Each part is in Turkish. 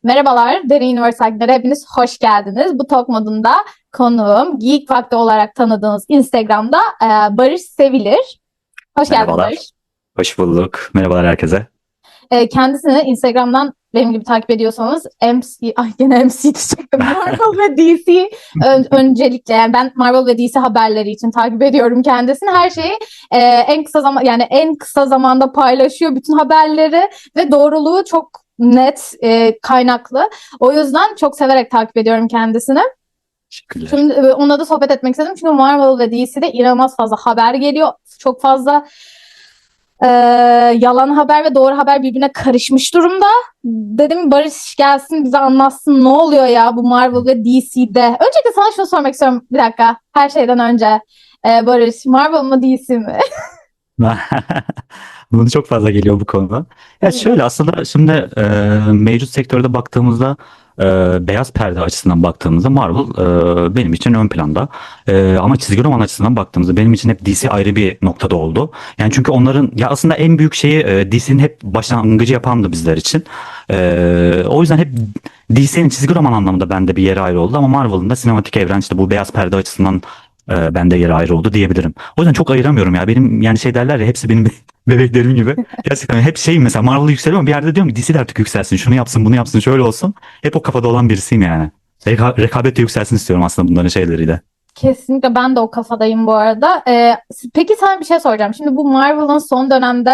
Merhabalar, Derin Üniversite'lere hepiniz hoş geldiniz. Bu Talk modunda konuğum Geek Vakti olarak tanıdığınız Instagram'da Barış Sevilir. Hoş geldin Merhabalar. Barış. Hoş bulduk. Merhabalar herkese. Kendisini Instagram'dan benim gibi takip ediyorsanız gene MC diyecektim. Marvel ve DC öncelikle yani ben Marvel ve DC haberleri için takip ediyorum kendisini. Her şeyi en kısa zamanda paylaşıyor bütün haberleri ve doğruluğu çok net, kaynaklı. O yüzden çok severek takip ediyorum kendisini. Teşekkürler. Şimdi onunla da sohbet etmek istedim. Çünkü Marvel ve DC'de inanılmaz fazla haber geliyor. Çok fazla e, yalan haber ve doğru haber birbirine karışmış durumda. Dedim Barış gelsin bize anlatsın ne oluyor ya bu Marvel ve DC'de. Öncelikle sana şunu sormak istiyorum bir dakika. Her şeyden önce. Barış, Marvel mı DC mi? Bunu çok fazla geliyor bu konuda. Ya şöyle aslında şimdi mevcut sektörde baktığımızda beyaz perde açısından baktığımızda Marvel benim için ön planda. Ama çizgi roman açısından baktığımızda benim için hep DC ayrı bir noktada oldu. Yani çünkü onların ya aslında en büyük şeyi DC'nin hep başlangıcı yapandı bizler için. O yüzden hep DC'nin çizgi roman anlamında bende bir yeri ayrı oldu ama Marvel'ın da sinematik evren işte bu beyaz perde açısından bende yeri ayrı oldu diyebilirim. O yüzden çok ayıramıyorum ya. Benim yani şey derler ya hepsi benim bebeklerim gibi. Gerçekten hep şeyim mesela Marvel'ı yükseliyorum bir yerde diyorum ki DC de artık yükselsin. Şunu yapsın bunu yapsın şöyle olsun. Hep o kafada olan birisiyim yani. Rekabet de yükselsin istiyorum aslında bunların şeyleriyle. Kesinlikle ben de o kafadayım bu arada. Peki sana bir şey soracağım. Şimdi bu Marvel'ın son dönemde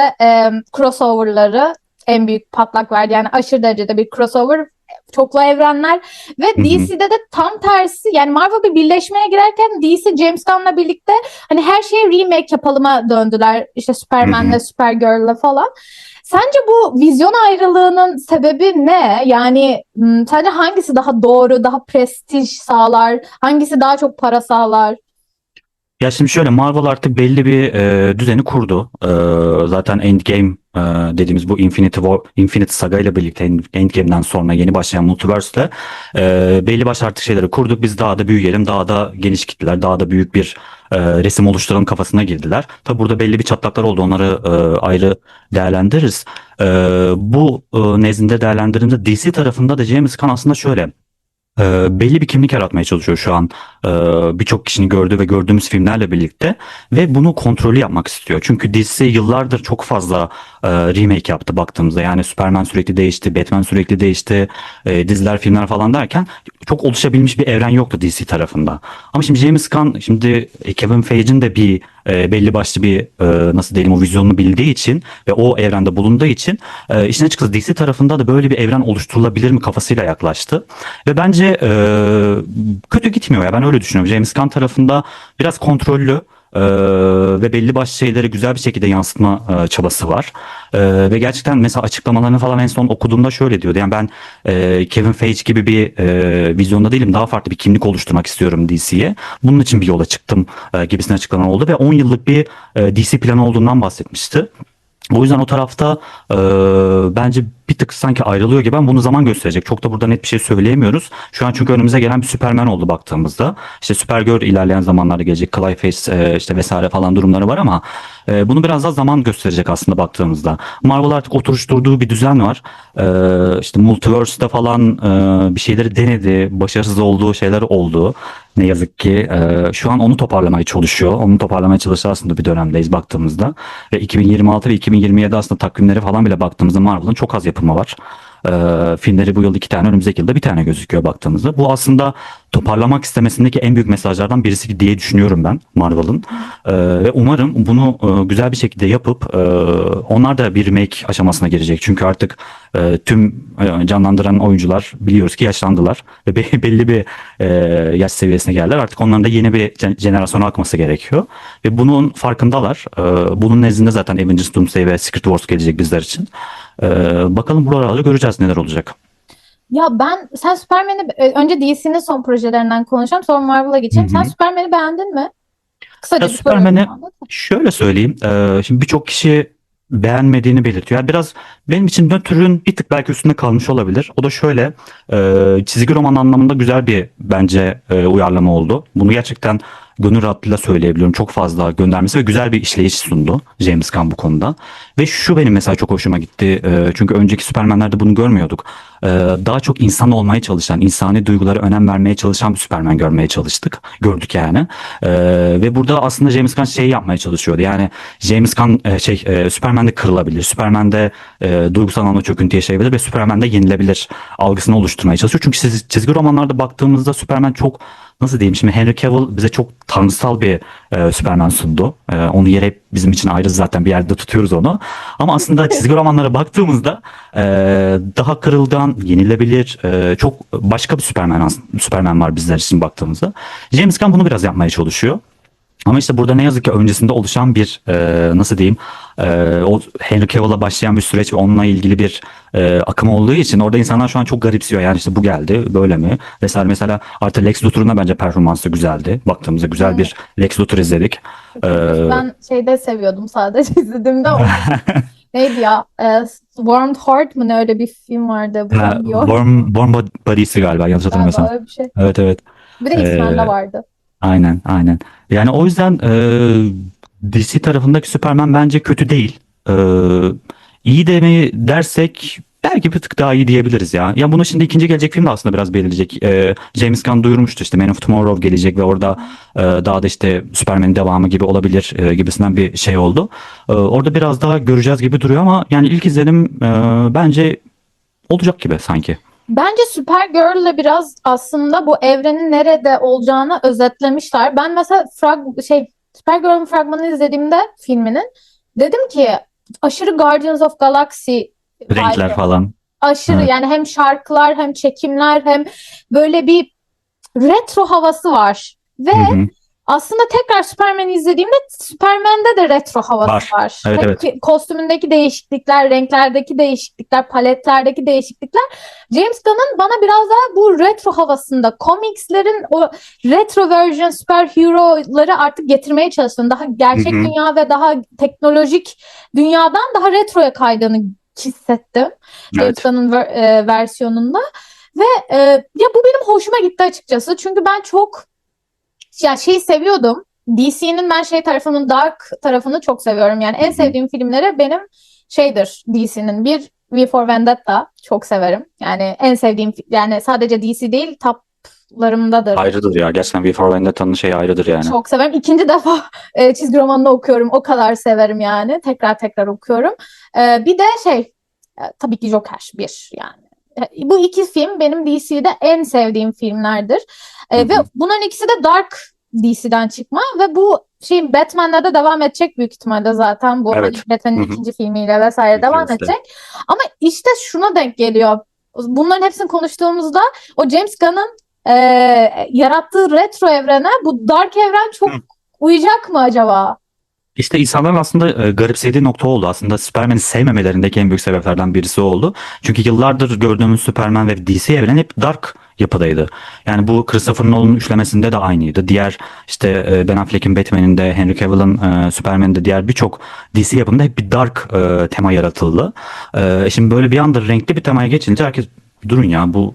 crossover'ları en büyük patlak verdi. Yani aşırı derecede bir crossover, çoklu evrenler ve Hı hı. DC'de de tam tersi. Yani Marvel bir birleşmeye girerken DC James Gunn'la birlikte hani her şeye remake yapalıma döndüler. İşte Hı hı. Superman'le, Supergirl'le falan. Sence bu vizyon ayrılığının sebebi ne? Yani sence hangisi daha doğru, daha prestij sağlar? Hangisi daha çok para sağlar? Ya şimdi şöyle Marvel artık belli bir düzeni kurdu. Zaten Endgame dediğimiz bu Infinity Saga ile birlikte Endgame'den sonra yeni başlayan Multiverse'te belli başlı artık şeyleri kurduk. Biz daha da büyüyelim, daha da geniş kitleler, daha da büyük bir resim oluşturalım kafasına girdiler. Tabi burada belli bir çatlaklar oldu. Onları ayrı değerlendiririz. Bu nezdinde değerlendirdiğimizde DC tarafında da James Gunn aslında şöyle. Belli bir kimlik yaratmaya çalışıyor şu an birçok kişinin gördüğü ve gördüğümüz filmlerle birlikte ve bunu kontrollü yapmak istiyor. Çünkü DC yıllardır çok fazla remake yaptı baktığımızda. Yani Superman sürekli değişti, Batman sürekli değişti, diziler, filmler falan derken çok oluşabilmiş bir evren yoktu DC tarafında. Ama şimdi James Gunn, şimdi Kevin Feige'in de bir belli başlı bir nasıl diyelim o vizyonunu bildiği için ve o evrende bulunduğu için işin açıkçası DC tarafında da böyle bir evren oluşturulabilir mi kafasıyla yaklaştı. Ve bence kötü gitmiyor ya ben öyle düşünüyorum. James Gunn tarafında biraz kontrollü ve belli başlı şeyleri güzel bir şekilde yansıtma çabası var. Ve gerçekten mesela açıklamalarını falan en son okuduğumda şöyle diyordu. Yani ben Kevin Feige gibi bir vizyonda değilim. Daha farklı bir kimlik oluşturmak istiyorum DC'ye. Bunun için bir yola çıktım gibisine açıklama oldu ve 10 yıllık bir DC planı olduğundan bahsetmişti. O yüzden o tarafta bence bir tık sanki ayrılıyor gibi ama bunu zaman gösterecek. Çok da burada net bir şey söyleyemiyoruz. Şu an çünkü önümüze gelen bir Superman oldu baktığımızda. İşte Supergirl ilerleyen zamanlarda gelecek. Clayface işte vesaire falan durumları var ama bunu biraz daha zaman gösterecek aslında baktığımızda. Marvel artık oturuşturduğu bir düzen var. İşte Multiverse'de falan bir şeyleri denedi. Başarısız olduğu şeyler oldu. Ne yazık ki şu an onu toparlamaya çalışıyor. Onu toparlamaya çalıştığı aslında bir dönemdeyiz baktığımızda. Ve 2026 ve 2027 aslında takvimleri falan bile baktığımızda Marvel'ın çok az yapımı var. Filmleri bu yıl 2 tane, önümüzdeki yılda bir tane gözüküyor baktığımızda. Bu aslında toparlamak istemesindeki en büyük mesajlardan birisi diye düşünüyorum ben Marvel'ın. Ve umarım bunu güzel bir şekilde yapıp onlar da bir remake aşamasına girecek. Çünkü artık tüm canlandıran oyuncular biliyoruz ki yaşlandılar ve belli bir yaş seviyesine geldiler. Artık onların da yeni bir jenerasyona akması gerekiyor. Ve bunun farkındalar. Bunun nezdinde zaten Avengers Doomsday ve Secret Wars gelecek bizler için. Bakalım buralarda göreceğiz neler olacak. Ya sen Superman'i önce DC'nin son projelerinden konuşalım sonra Marvel'a Hı geçelim. Sen hı. Superman'i beğendin mi? Ya Kısaca bir soruyorum Superman'i şu anda. şöyle söyleyeyim. Şimdi birçok kişi beğenmediğini belirtiyor. Yani biraz benim için nötrün bir tık belki üstünde kalmış olabilir. O da şöyle çizgi roman anlamında güzel bir bence uyarlama oldu. Bunu gerçekten gönül rahatlığıyla söyleyebiliyorum. Çok fazla göndermesi ve güzel bir işleyiş sundu James Gunn bu konuda. Ve şu benim mesela çok hoşuma gitti. Çünkü önceki Superman'lerde bunu görmüyorduk. Daha çok insan olmaya çalışan, insani duygulara önem vermeye çalışan bir Superman görmeye çalıştık. Gördük yani. Ve burada aslında James Gunn şey yapmaya çalışıyordu. Yani James Gunn Superman de kırılabilir. Superman de duygusal anlamda çöküntü yaşayabilir ve Superman de yenilebilir algısını oluşturmaya çalışıyor. Çünkü çizgi romanlarda baktığımızda Superman çok, nasıl diyeyim, şimdi Henry Cavill bize çok tanrısal bir Superman sundu. Onu yer hep bizim için ayrı, zaten bir yerde tutuyoruz onu. Ama aslında çizgi romanlara baktığımızda e, daha kırılgan, yenilebilir, çok başka bir Superman var bizler için baktığımızda. James Gunn bunu biraz yapmaya çalışıyor. Ama işte burada ne yazık ki öncesinde oluşan bir nasıl diyeyim, o Henry Cavill'la başlayan bir süreç ve onunla ilgili bir akım olduğu için orada insanlar şu an çok garipsiyor. Yani işte bu geldi böyle mi vesaire. Mesela artı Lex Luthor'un da bence performansı güzeldi. Baktığımızda güzel bir Lex Luthor izledik. E, Ben şeyde seviyordum sadece izlediğimde. Neydi ya? Warmed Heart mı ne, öyle bir film vardı. Bulamıyor. Warm Bodies'i galiba, yanlış Galiba hatırlamıyorsam. öyle bir şey. Evet, evet. Bir de X-Men'de E, vardı. aynen, aynen. Yani o yüzden DC tarafındaki Superman bence kötü değil. E, iyi de mi dersek belki bir tık daha iyi diyebiliriz ya. Ya bunu şimdi ikinci gelecek film de aslında biraz belirleyecek. James Gunn duyurmuştu, işte Man of Tomorrow gelecek ve orada daha da işte Superman'in devamı gibi olabilir gibisinden bir şey oldu. Orada biraz daha göreceğiz gibi duruyor ama yani ilk izlenim bence olacak gibi sanki. Bence Supergirl'le biraz aslında bu evrenin nerede olacağını özetlemişler. Ben mesela Supergirl'ün fragmanını izlediğimde filminin dedim ki aşırı Guardians of Galaxy Renkler vibe. falan. Aşırı, Evet. yani hem şarkılar hem çekimler hem böyle bir retro havası var. Ve Hı hı. aslında tekrar Superman'i izlediğimde Superman'de de retro havası Var. var. Evet, Hem evet. kostümündeki değişiklikler, renklerdeki değişiklikler, paletlerdeki değişiklikler. James Gunn'ın bana biraz daha bu retro havasında, komikslerin o retro version superhero'ları artık getirmeye çalıştığını, daha Hı gerçek hı. dünya ve daha teknolojik dünyadan daha retroya kaydığını hissettim James Evet. Gunn'ın versiyonunda. Ve ya bu benim hoşuma gitti açıkçası. Çünkü ben çok ya şeyi seviyordum. DC'nin ben şey tarafının, dark tarafını çok seviyorum. Yani Hı en hı. sevdiğim filmleri benim şeydir DC'nin. Bir, V for Vendetta çok severim. Yani en sevdiğim, yani sadece DC değil, toplarımdadır. Ayrıdır ya. Gerçekten V for Vendetta'nın şeyi ayrıdır yani. Çok severim. İkinci defa çizgi romanını okuyorum. O kadar severim yani. Tekrar tekrar okuyorum. Bir de tabii ki Joker bir yani. Bu iki film benim DC'de en sevdiğim filmlerdir. Hı Ve hı. bunların ikisi de Dark DC'den çıkma ve bu şeyin Batman'le de devam edecek büyük ihtimale zaten. Bu hani Evet. Hı Batman'in hı. ikinci filmiyle vesaire devam Influence'de. edecek. Ama işte şuna denk geliyor. Bunların hepsini konuştuğumuzda o James Gunn'ın e, yarattığı retro evrene bu dark evren çok Hı. uyacak mı acaba? İşte insanların aslında garipsediği nokta oldu. Aslında Superman'i sevmemelerindeki en büyük sebeplerden birisi oldu. Çünkü yıllardır gördüğümüz Superman ve DC evreni hep dark yapıdaydı. Yani bu Christopher Nolan'ın üçlemesinde de aynıydı. Diğer işte Ben Affleck'in Batman'inde, Henry Cavill'ın Superman'inde, diğer birçok DC yapımında hep bir dark tema yaratıldı. Şimdi böyle bir anda renkli bir temaya geçince herkes durun ya, bu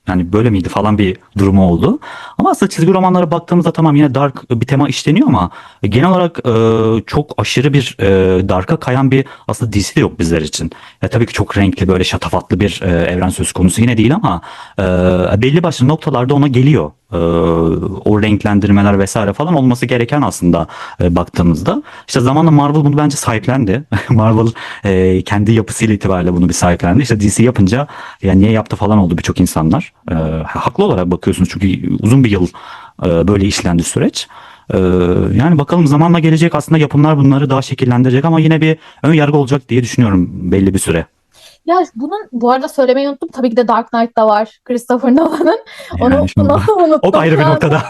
yani böyle miydi falan bir durumu oldu. Ama aslında çizgi romanlara baktığımızda tamam, yine dark bir tema işleniyor ama genel olarak çok aşırı bir dark'a kayan bir aslında DC de yok bizler için. Ya tabii ki çok renkli, böyle şatafatlı bir evren söz konusu yine değil ama belli başlı noktalarda ona geliyor. O renklendirmeler vesaire falan olması gereken aslında baktığımızda. İşte zamanla Marvel bunu bence sahiplendi. Marvel kendi yapısıyla itibariyle bunu bir sahiplendi. İşte DC yapınca ya niye yaptı falan oldu birçok insanlar. Haklı olarak bakıyorsunuz çünkü uzun bir yıl böyle işlendi süreç. Ee, yani bakalım zamanla gelecek aslında yapımlar bunları daha şekillendirecek ama yine bir ön yargı olacak diye düşünüyorum belli bir süre. Ya bunun bu arada söylemeyi unuttum. Tabii ki de Dark Knight da var. Christopher Nolan'ın. Onu Yani şimdi nasıl o da unuttum ayrı şu bir anda? noktada.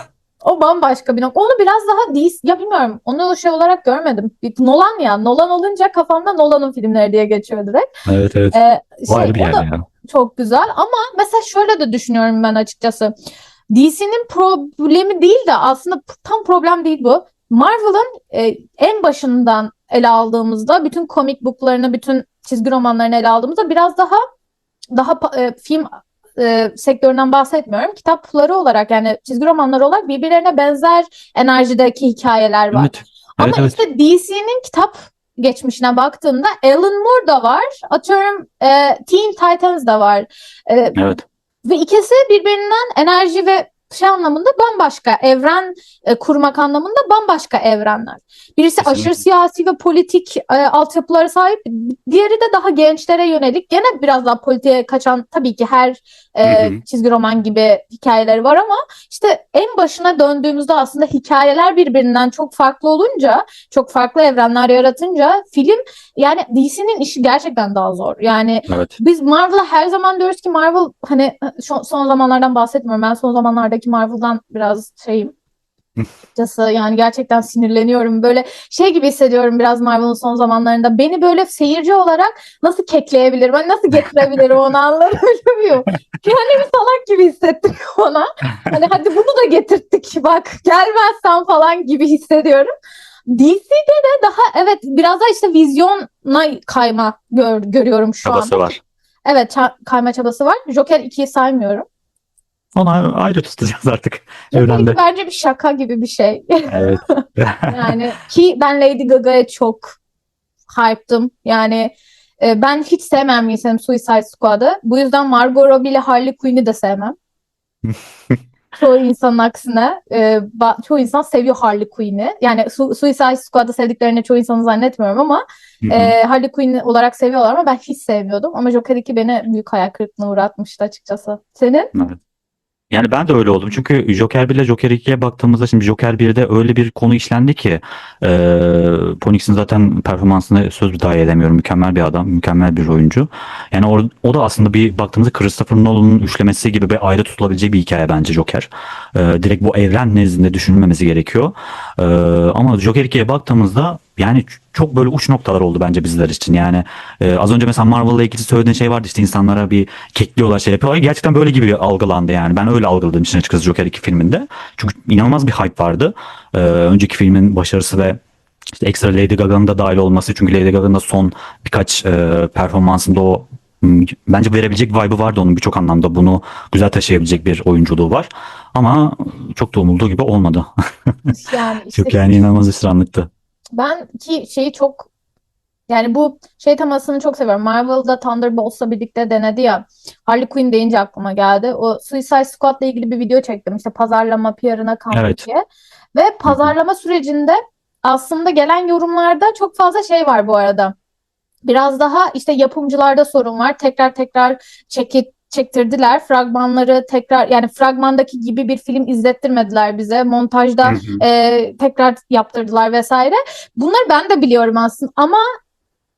O bambaşka bir nokta. Onu biraz daha DC, ya bilmiyorum. Onu şey olarak görmedim. Nolan ya. Nolan olunca kafamda Nolan'ın filmleri diye geçiyor direkt. Evet, evet. O ayrı bir O yerde da ya. çok güzel ama mesela şöyle de düşünüyorum ben açıkçası. DC'nin problemi değil de aslında tam problem değil bu. Marvel'ın en başından ele aldığımızda, bütün komik booklarını, bütün çizgi romanlarını ele aldığımızda biraz daha film sektöründen bahsetmiyorum. Kitapları olarak yani çizgi romanları olarak birbirlerine benzer enerjideki hikayeler var. Evet. Ama Evet, evet. işte DC'nin kitap geçmişine baktığımda Alan Moore da var. Atıyorum Teen Titans da var. Evet. Ve ikisi birbirinden enerji ve şey anlamında bambaşka evren kurmak anlamında bambaşka evrenler. Birisi aşırı Kesinlikle. siyasi ve politik altyapılara sahip, diğeri de daha gençlere yönelik. Gene biraz daha politiğe kaçan tabii ki her Hı hı. çizgi roman gibi hikayeleri var ama işte en başına döndüğümüzde aslında hikayeler birbirinden çok farklı olunca, çok farklı evrenler yaratınca film yani DC'nin işi gerçekten daha zor. Yani Evet. biz Marvel'a her zaman diyoruz ki Marvel hani son zamanlardan bahsetmiyorum. Ben son zamanlardaki Marvel'dan biraz şeyim. Açıkçası yani gerçekten sinirleniyorum. Böyle şey gibi hissediyorum biraz Marvel'ın son zamanlarında. Beni böyle seyirci olarak nasıl kekleyebilirim? Hani nasıl getirebilirim onu anlamıyorum. Kendimi salak gibi hissettiriyor bana. Hani hadi bunu da getirttik bak gelmezsen falan gibi hissediyorum. DC'de de daha evet biraz da işte vizyona kayma görüyorum şu anda. Çabası var. Evet kayma çabası var. Joker 2'yi saymıyorum. Onu ayrı tutacağız artık Joker 2 evrende. bence bir şaka gibi bir şey. Evet. Yani ki ben Lady Gaga'ya çok hype'tım. Yani ben hiç sevmem insanım Suicide Squad'ı. Bu yüzden Margot Robbie ile Harley Quinn'i de sevmem. Çoğu insanın aksine çoğu insan seviyor Harley Quinn'i. Yani Suicide Squad'ı sevdiklerini çoğu insanı zannetmiyorum ama Hı hı. Harley Quinn olarak seviyorlar ama ben hiç sevmiyordum. Ama Joker 2 beni büyük hayal kırıklığına uğratmıştı açıkçası. Senin? Evet. Yani ben de öyle oldum. Çünkü Joker 1 ile Joker 2'ye baktığımızda şimdi Joker 1'de öyle bir konu işlendi ki Phoenix'in zaten performansına söz dahi edemiyorum. Mükemmel bir adam, mükemmel bir oyuncu. Yani o da aslında bir baktığımızda Christopher Nolan'ın üçlemesi gibi bir ayrı tutulabileceği bir hikaye bence Joker. Direkt bu evren nezdinde düşünülmemesi gerekiyor. E, Ama Joker 2'ye baktığımızda yani çok böyle uç noktalar oldu bence bizler için. Yani az önce mesela Marvel'la ilgili söylediğin şey vardı işte insanlara bir kekliyorlar şey yapıyorlar. Gerçekten böyle gibi algılandı yani. Ben öyle algıladım için açıkçası Joker 2 filminde. Çünkü inanılmaz bir hype vardı. Önceki filmin başarısı ve işte ekstra Lady Gaga'nın da dahil olması. Çünkü Lady Gaga'nın da son birkaç performansında o bence verebilecek vibe'ı vardı onun birçok anlamda. Bunu güzel taşıyabilecek bir oyunculuğu var. Ama çok da umulduğu gibi olmadı. Yani işte Çok yani inanılmaz hüsranlıktı. ben ki şeyi çok yani bu şey temasını çok seviyorum. Marvel'da Thunderbolts'la birlikte denedi ya. Harley Quinn deyince aklıma geldi. O Suicide Squad'la ilgili bir video çektim. İşte pazarlama, PR'ına kaldı Evet. diye. Ve Hı hı. pazarlama sürecinde aslında gelen yorumlarda çok fazla şey var bu arada. Biraz daha işte yapımcılarda sorun var. Tekrar tekrar çektirdiler. Fragmanları tekrar yani fragmandaki gibi bir film izlettirmediler bize. Hı Montajda hı. tekrar yaptırdılar vesaire. Bunları ben de biliyorum aslında ama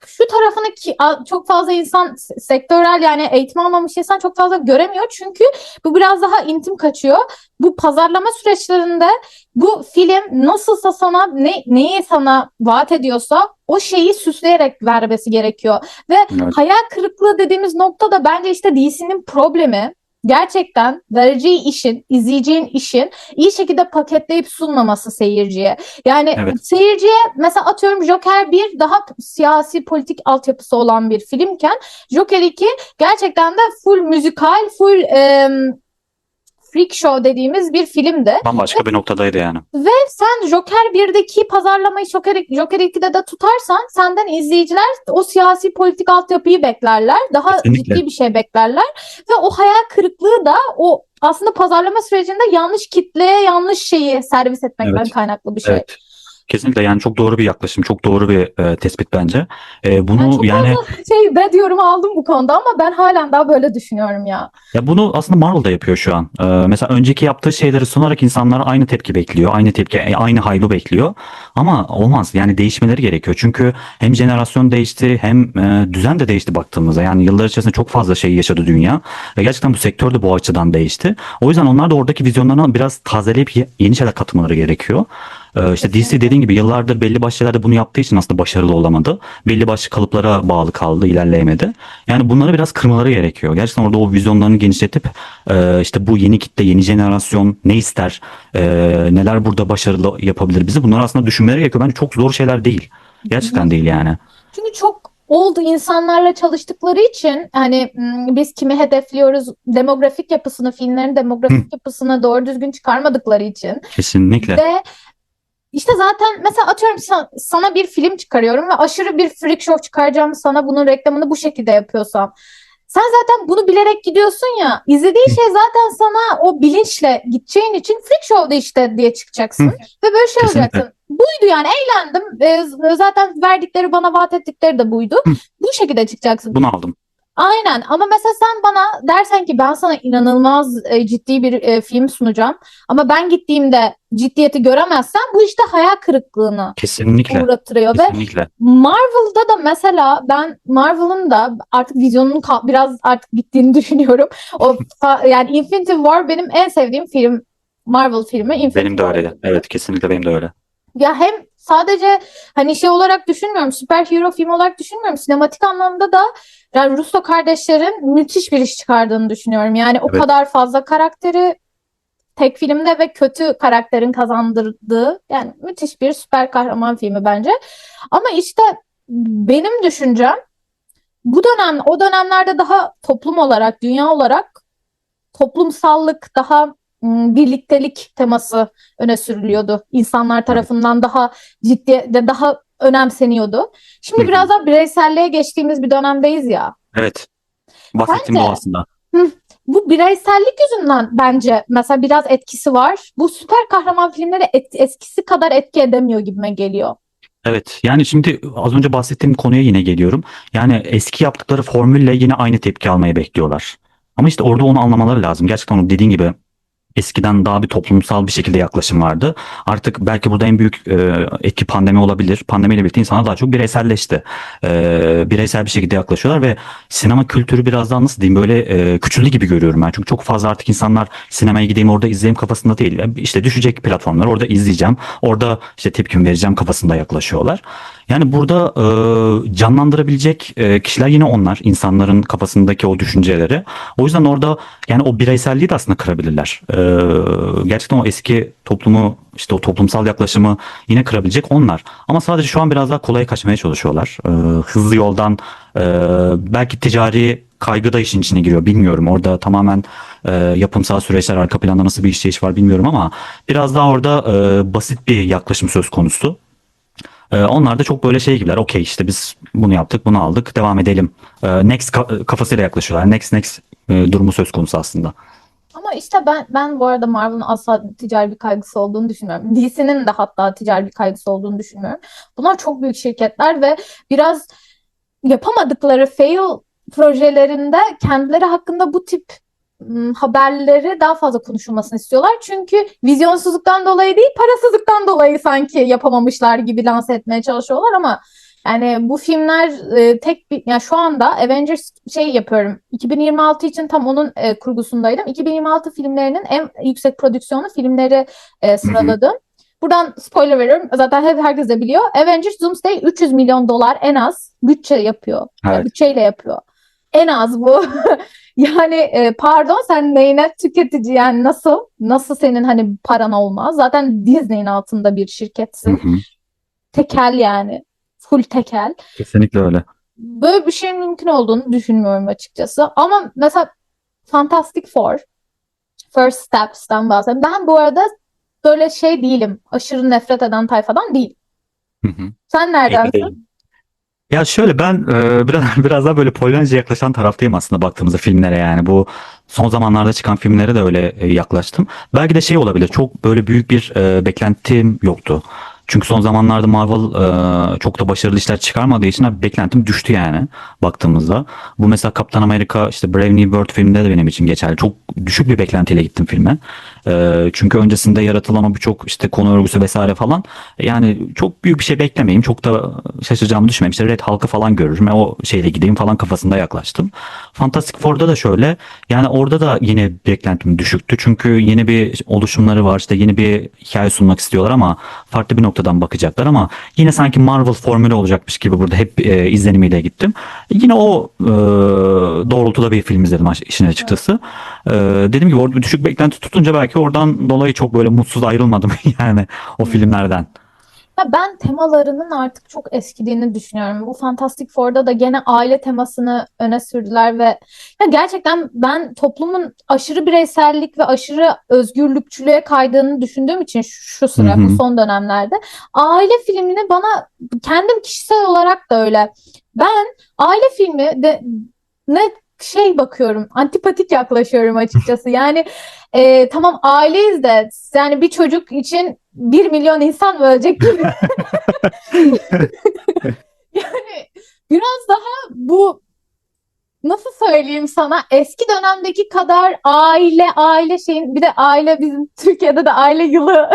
şu tarafını çok fazla insan sektörel yani eğitim almamış insan çok fazla göremiyor. Çünkü bu biraz daha intim kaçıyor. Bu pazarlama süreçlerinde bu film nasılsa sana neyi sana vaat ediyorsa o şeyi süsleyerek vermesi gerekiyor. Ve Evet. hayal kırıklığı dediğimiz nokta da bence işte DC'nin problemi. Gerçekten vereceği işin, izleyeceğin işin iyi şekilde paketleyip sunmaması seyirciye. Yani Evet. seyirciye mesela atıyorum Joker 1 daha siyasi politik altyapısı olan bir filmken Joker 2 gerçekten de full müzikal, full freak show dediğimiz bir filmdi. Bambaşka bir noktadaydı yani. Ve sen Joker 1'deki pazarlamayı Joker 2'de de tutarsan senden izleyiciler o siyasi politik altyapıyı beklerler. Daha Kesinlikle. ciddi bir şey beklerler. Ve o hayal kırıklığı da o aslında pazarlama sürecinde yanlış kitleye yanlış şeyi servis etmekten Evet. kaynaklı bir şey. Evet. Kesinlikle yani çok doğru bir yaklaşım, çok doğru bir tespit bence. Ben Bunu çok yani fazla şey bad yorum aldım bu konuda ama ben halen daha böyle düşünüyorum ya. ya bunu aslında Marvel da yapıyor şu an. Mesela önceki yaptığı şeyleri sunarak insanlar aynı tepki bekliyor, aynı tepki, aynı hype'ı bekliyor. Ama olmaz yani değişmeleri gerekiyor. Çünkü hem jenerasyon değişti hem düzen de değişti baktığımızda. Yani yıllar içerisinde çok fazla şey yaşadı dünya ve gerçekten bu sektör de bu açıdan değişti. O yüzden onlar da oradaki vizyonlarına biraz tazeleyip yeni şeyler katmaları gerekiyor. İşte DC Kesinlikle. dediğin gibi yıllardır belli başlı şeylerde bunu yaptığı için aslında başarılı olamadı. Belli başlı kalıplara bağlı kaldı, ilerleyemedi. Yani bunları biraz kırmaları gerekiyor. Gerçekten orada o vizyonlarını genişletip işte bu yeni kitle, yeni jenerasyon ne ister, neler burada başarılı yapabilir bizi bunları aslında düşünmeleri gerekiyor. Bence çok zor şeyler değil. Gerçekten değil yani. Çünkü çok oldu insanlarla çalıştıkları için hani biz kimi hedefliyoruz demografik yapısını, filmlerin Hı, demografik yapısını doğru düzgün çıkarmadıkları için kesinlikle. ve işte zaten mesela atıyorum sana bir film çıkarıyorum ve aşırı bir freak show çıkaracağım, sana bunun reklamını bu şekilde yapıyorsam sen zaten bunu bilerek gidiyorsun ya, izlediğin Hı, şey zaten sana o bilinçle gideceğin için freak show'da işte diye çıkacaksın hı, ve böyle şey kesinlikle. olacaksın. Buydu yani, eğlendim. Zaten verdikleri, bana vaat ettikleri de buydu. Hı, Bu şekilde çıkacaksın. bunu aldım. Aynen, ama mesela sen bana dersen ki ben sana inanılmaz ciddi bir film sunacağım ama ben gittiğimde ciddiyeti göremezsem bu işte hayal kırıklığına Kesinlikle. uğratıyor. Ve Kesinlikle. Marvel'da da mesela ben Marvel'ın da artık vizyonunun biraz artık bittiğini düşünüyorum. Yani Infinity War benim en sevdiğim film. Marvel filmi Infinity Benim de War. öyle. Evet, kesinlikle benim de öyle. Ya hem sadece hani şey olarak düşünmüyorum, süperhero film olarak düşünmüyorum. Sinematik anlamda da yani Russo kardeşlerin müthiş bir iş çıkardığını düşünüyorum. Yani o Evet. kadar fazla karakteri tek filmde ve kötü karakterin kazandırdığı, yani müthiş bir süper kahraman filmi bence. Ama işte benim düşüncem, o dönemlerde daha toplum olarak, dünya olarak toplumsallık, daha birliktelik teması öne sürülüyordu. İnsanlar Evet. tarafından daha ciddi de daha önemseniyordu. Hı Şimdi hı. biraz daha bireyselliğe geçtiğimiz bir dönemdeyiz ya. Evet. Bahsettiğim bu Sence aslında. hı, bu bireysellik yüzünden bence mesela biraz etkisi var. Bu süper kahraman filmleri eskisi kadar etki edemiyor gibime geliyor. Evet. Yani şimdi az önce bahsettiğim konuya yine geliyorum. Yani eski yaptıkları formülle yine aynı tepki almayı bekliyorlar. Ama işte orada onu anlamaları lazım. Gerçekten o dediğin gibi eskiden daha bir toplumsal bir şekilde yaklaşım vardı. Artık belki burada en büyük etki pandemi olabilir. Pandemiyle birlikte insanlar daha çok bireyselleşti. Bireysel bir şekilde yaklaşıyorlar ve sinema kültürü biraz daha nasıl diyeyim böyle küçüldü gibi görüyorum ben. Çünkü çok fazla artık insanlar sinemaya gideyim orada izleyeyim kafasında değil. İşte düşecek platformlar, orada izleyeceğim. Orada işte tepkimi vereceğim kafasında yaklaşıyorlar. Yani burada canlandırabilecek kişiler yine onlar. İnsanların kafasındaki o düşünceleri. O yüzden orada yani o bireyselliği de aslında kırabilirler. Gerçekten o eski toplumu, işte o toplumsal yaklaşımı yine kırabilecek onlar. Ama sadece şu an biraz daha kolay kaçmaya çalışıyorlar. Hızlı yoldan e, belki ticari kaygı da işin içine giriyor. Bilmiyorum. Orada tamamen yapımsal süreçler, arka planda nasıl bir işleyiş var bilmiyorum ama biraz daha orada basit bir yaklaşım söz konusu. Onlar da çok böyle şey gibiler. Okey işte biz bunu yaptık, bunu aldık, devam edelim. Next kafasıyla yaklaşıyorlar. Next durumu söz konusu aslında. Ama işte ben bu arada Marvel'ın asla ticari bir kaygısı olduğunu düşünmüyorum. DC'nin de hatta ticari bir kaygısı olduğunu düşünmüyorum. Bunlar çok büyük şirketler ve biraz yapamadıkları fail projelerinde kendileri hakkında bu tip haberleri daha fazla konuşulmasını istiyorlar. Çünkü vizyonsuzluktan dolayı değil, parasızlıktan dolayı sanki yapamamışlar gibi lanse etmeye çalışıyorlar ama yani bu filmler tek bir, yani şu anda Avengers şey yapıyorum. 2026 için tam onun kurgusundaydım. 2026 filmlerinin en yüksek prodüksiyonlu filmleri Hı hı. sıraladım. Buradan spoiler veriyorum. Zaten herkes de biliyor. Avengers Doomsday 300 milyon dolar en az bütçe yapıyor. Evet. Bütçeyle yapıyor. En az bu. Yani pardon, sen neyine tüketici, yani nasıl senin hani paran olmaz? Zaten Disney'in altında bir Hı şirketsin. hı. Tekel yani. Full tekel. Kesinlikle öyle. Böyle bir şeyin mümkün olduğunu düşünmüyorum açıkçası. Ama mesela Fantastic Four, First Steps'ten bahsedeyim. Ben bu arada böyle şey değilim. Aşırı nefret eden tayfadan değil. Hı hı. Sen Emin neredensin? değilim. Ya şöyle ben biraz daha böyle Polyanca yaklaşan taraftayım aslında baktığımızda filmlere yani bu son zamanlarda çıkan filmlere de öyle yaklaştım. Belki de şey olabilir çok böyle büyük bir beklentim yoktu. Çünkü son zamanlarda Marvel çok da başarılı işler çıkarmadığı için abi beklentim düştü yani baktığımızda. Bu mesela Kaptan Amerika işte Brave New World filminde de benim için geçerli. Çok düşük bir beklentiyle gittim filme. Çünkü öncesinde yaratılan o birçok işte konu örgüsü vesaire falan yani çok büyük bir şey beklemeyeyim. Çok da şaşıracağımı düşünmüyorum. İşte Red Hulk'ı falan görürüm. O şeyle gideyim falan kafasında yaklaştım. Fantastic Four'da da şöyle. Yani orada da yine beklentim düşüktü. Çünkü yeni bir oluşumları var. İşte yeni bir hikaye sunmak istiyorlar ama farklı bir noktadan bakacaklar ama yine sanki Marvel formülü olacakmış gibi burada hep izlenimiyle gittim. Yine o doğrultuda bir film izledim işin açıkçası. Dediğim gibi orada düşük beklenti tutunca belki oradan dolayı çok böyle mutsuz ayrılmadım yani o filmlerden. Ya ben temalarının artık çok eskidiğini düşünüyorum. Bu Fantastic Four'da da gene aile temasını öne sürdüler ve ya gerçekten ben toplumun aşırı bireysellik ve aşırı özgürlükçülüğe kaydığını düşündüğüm için şu Hı sıra, bu hı. son dönemlerde aile filmini bana kendim kişisel olarak da öyle. Ben aile filmi de ne bakıyorum, antipatik yaklaşıyorum açıkçası. Yani tamam aileyiz de yani bir çocuk için 1 milyon insan mı ölecek gibi. Yani biraz daha bu, nasıl söyleyeyim sana, eski dönemdeki kadar aile şeyin, bir de aile bizim Türkiye'de de aile yılı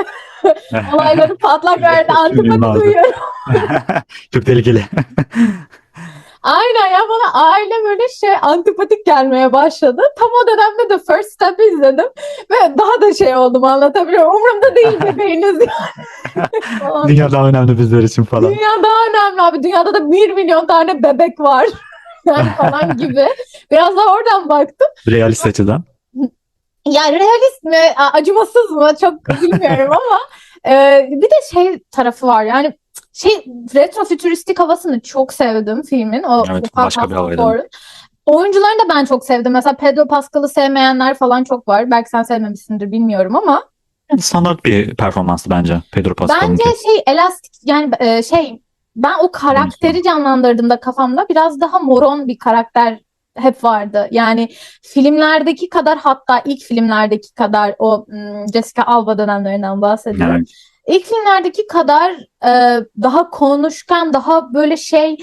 olayları patlak verdi, Tüm antipati dünyada. duyuyorum. Çok tehlikeli. Aynen ya, bana aile böyle antipatik gelmeye başladı. Tam o dönemde de First Step'i izledim ve daha da oldum, anlatabiliyor muyum? Umurumda değil bebeğiniz falan. Dünya daha önemli bizler için falan. Dünya daha önemli abi. Dünyada da 1 milyon tane bebek var. Yani falan gibi. Biraz da oradan baktım. Realist açıdan. Yani realist mi, acımasız mı çok bilmiyorum ama bir de tarafı var. Yani retrofütüristik havasını çok sevdim filmin. O Evet, başka bir Fantastic havaydı. Four'un. Oyuncularını da ben çok sevdim. Mesela Pedro Pascal'ı sevmeyenler falan çok var. Belki sen sevmemişsindir, bilmiyorum ama. Standart bir performanstı bence Pedro Bence Pascal'ınki. elastik, yani ben o Oyuncusu. karakteri canlandırdığımda kafamda biraz daha moron bir karakter hep vardı. Yani filmlerdeki kadar, hatta ilk filmlerdeki kadar, o Jessica Alba dönemlerinden bahsediyorum. Evet. İlk filmlerdeki kadar daha konuşkan, daha böyle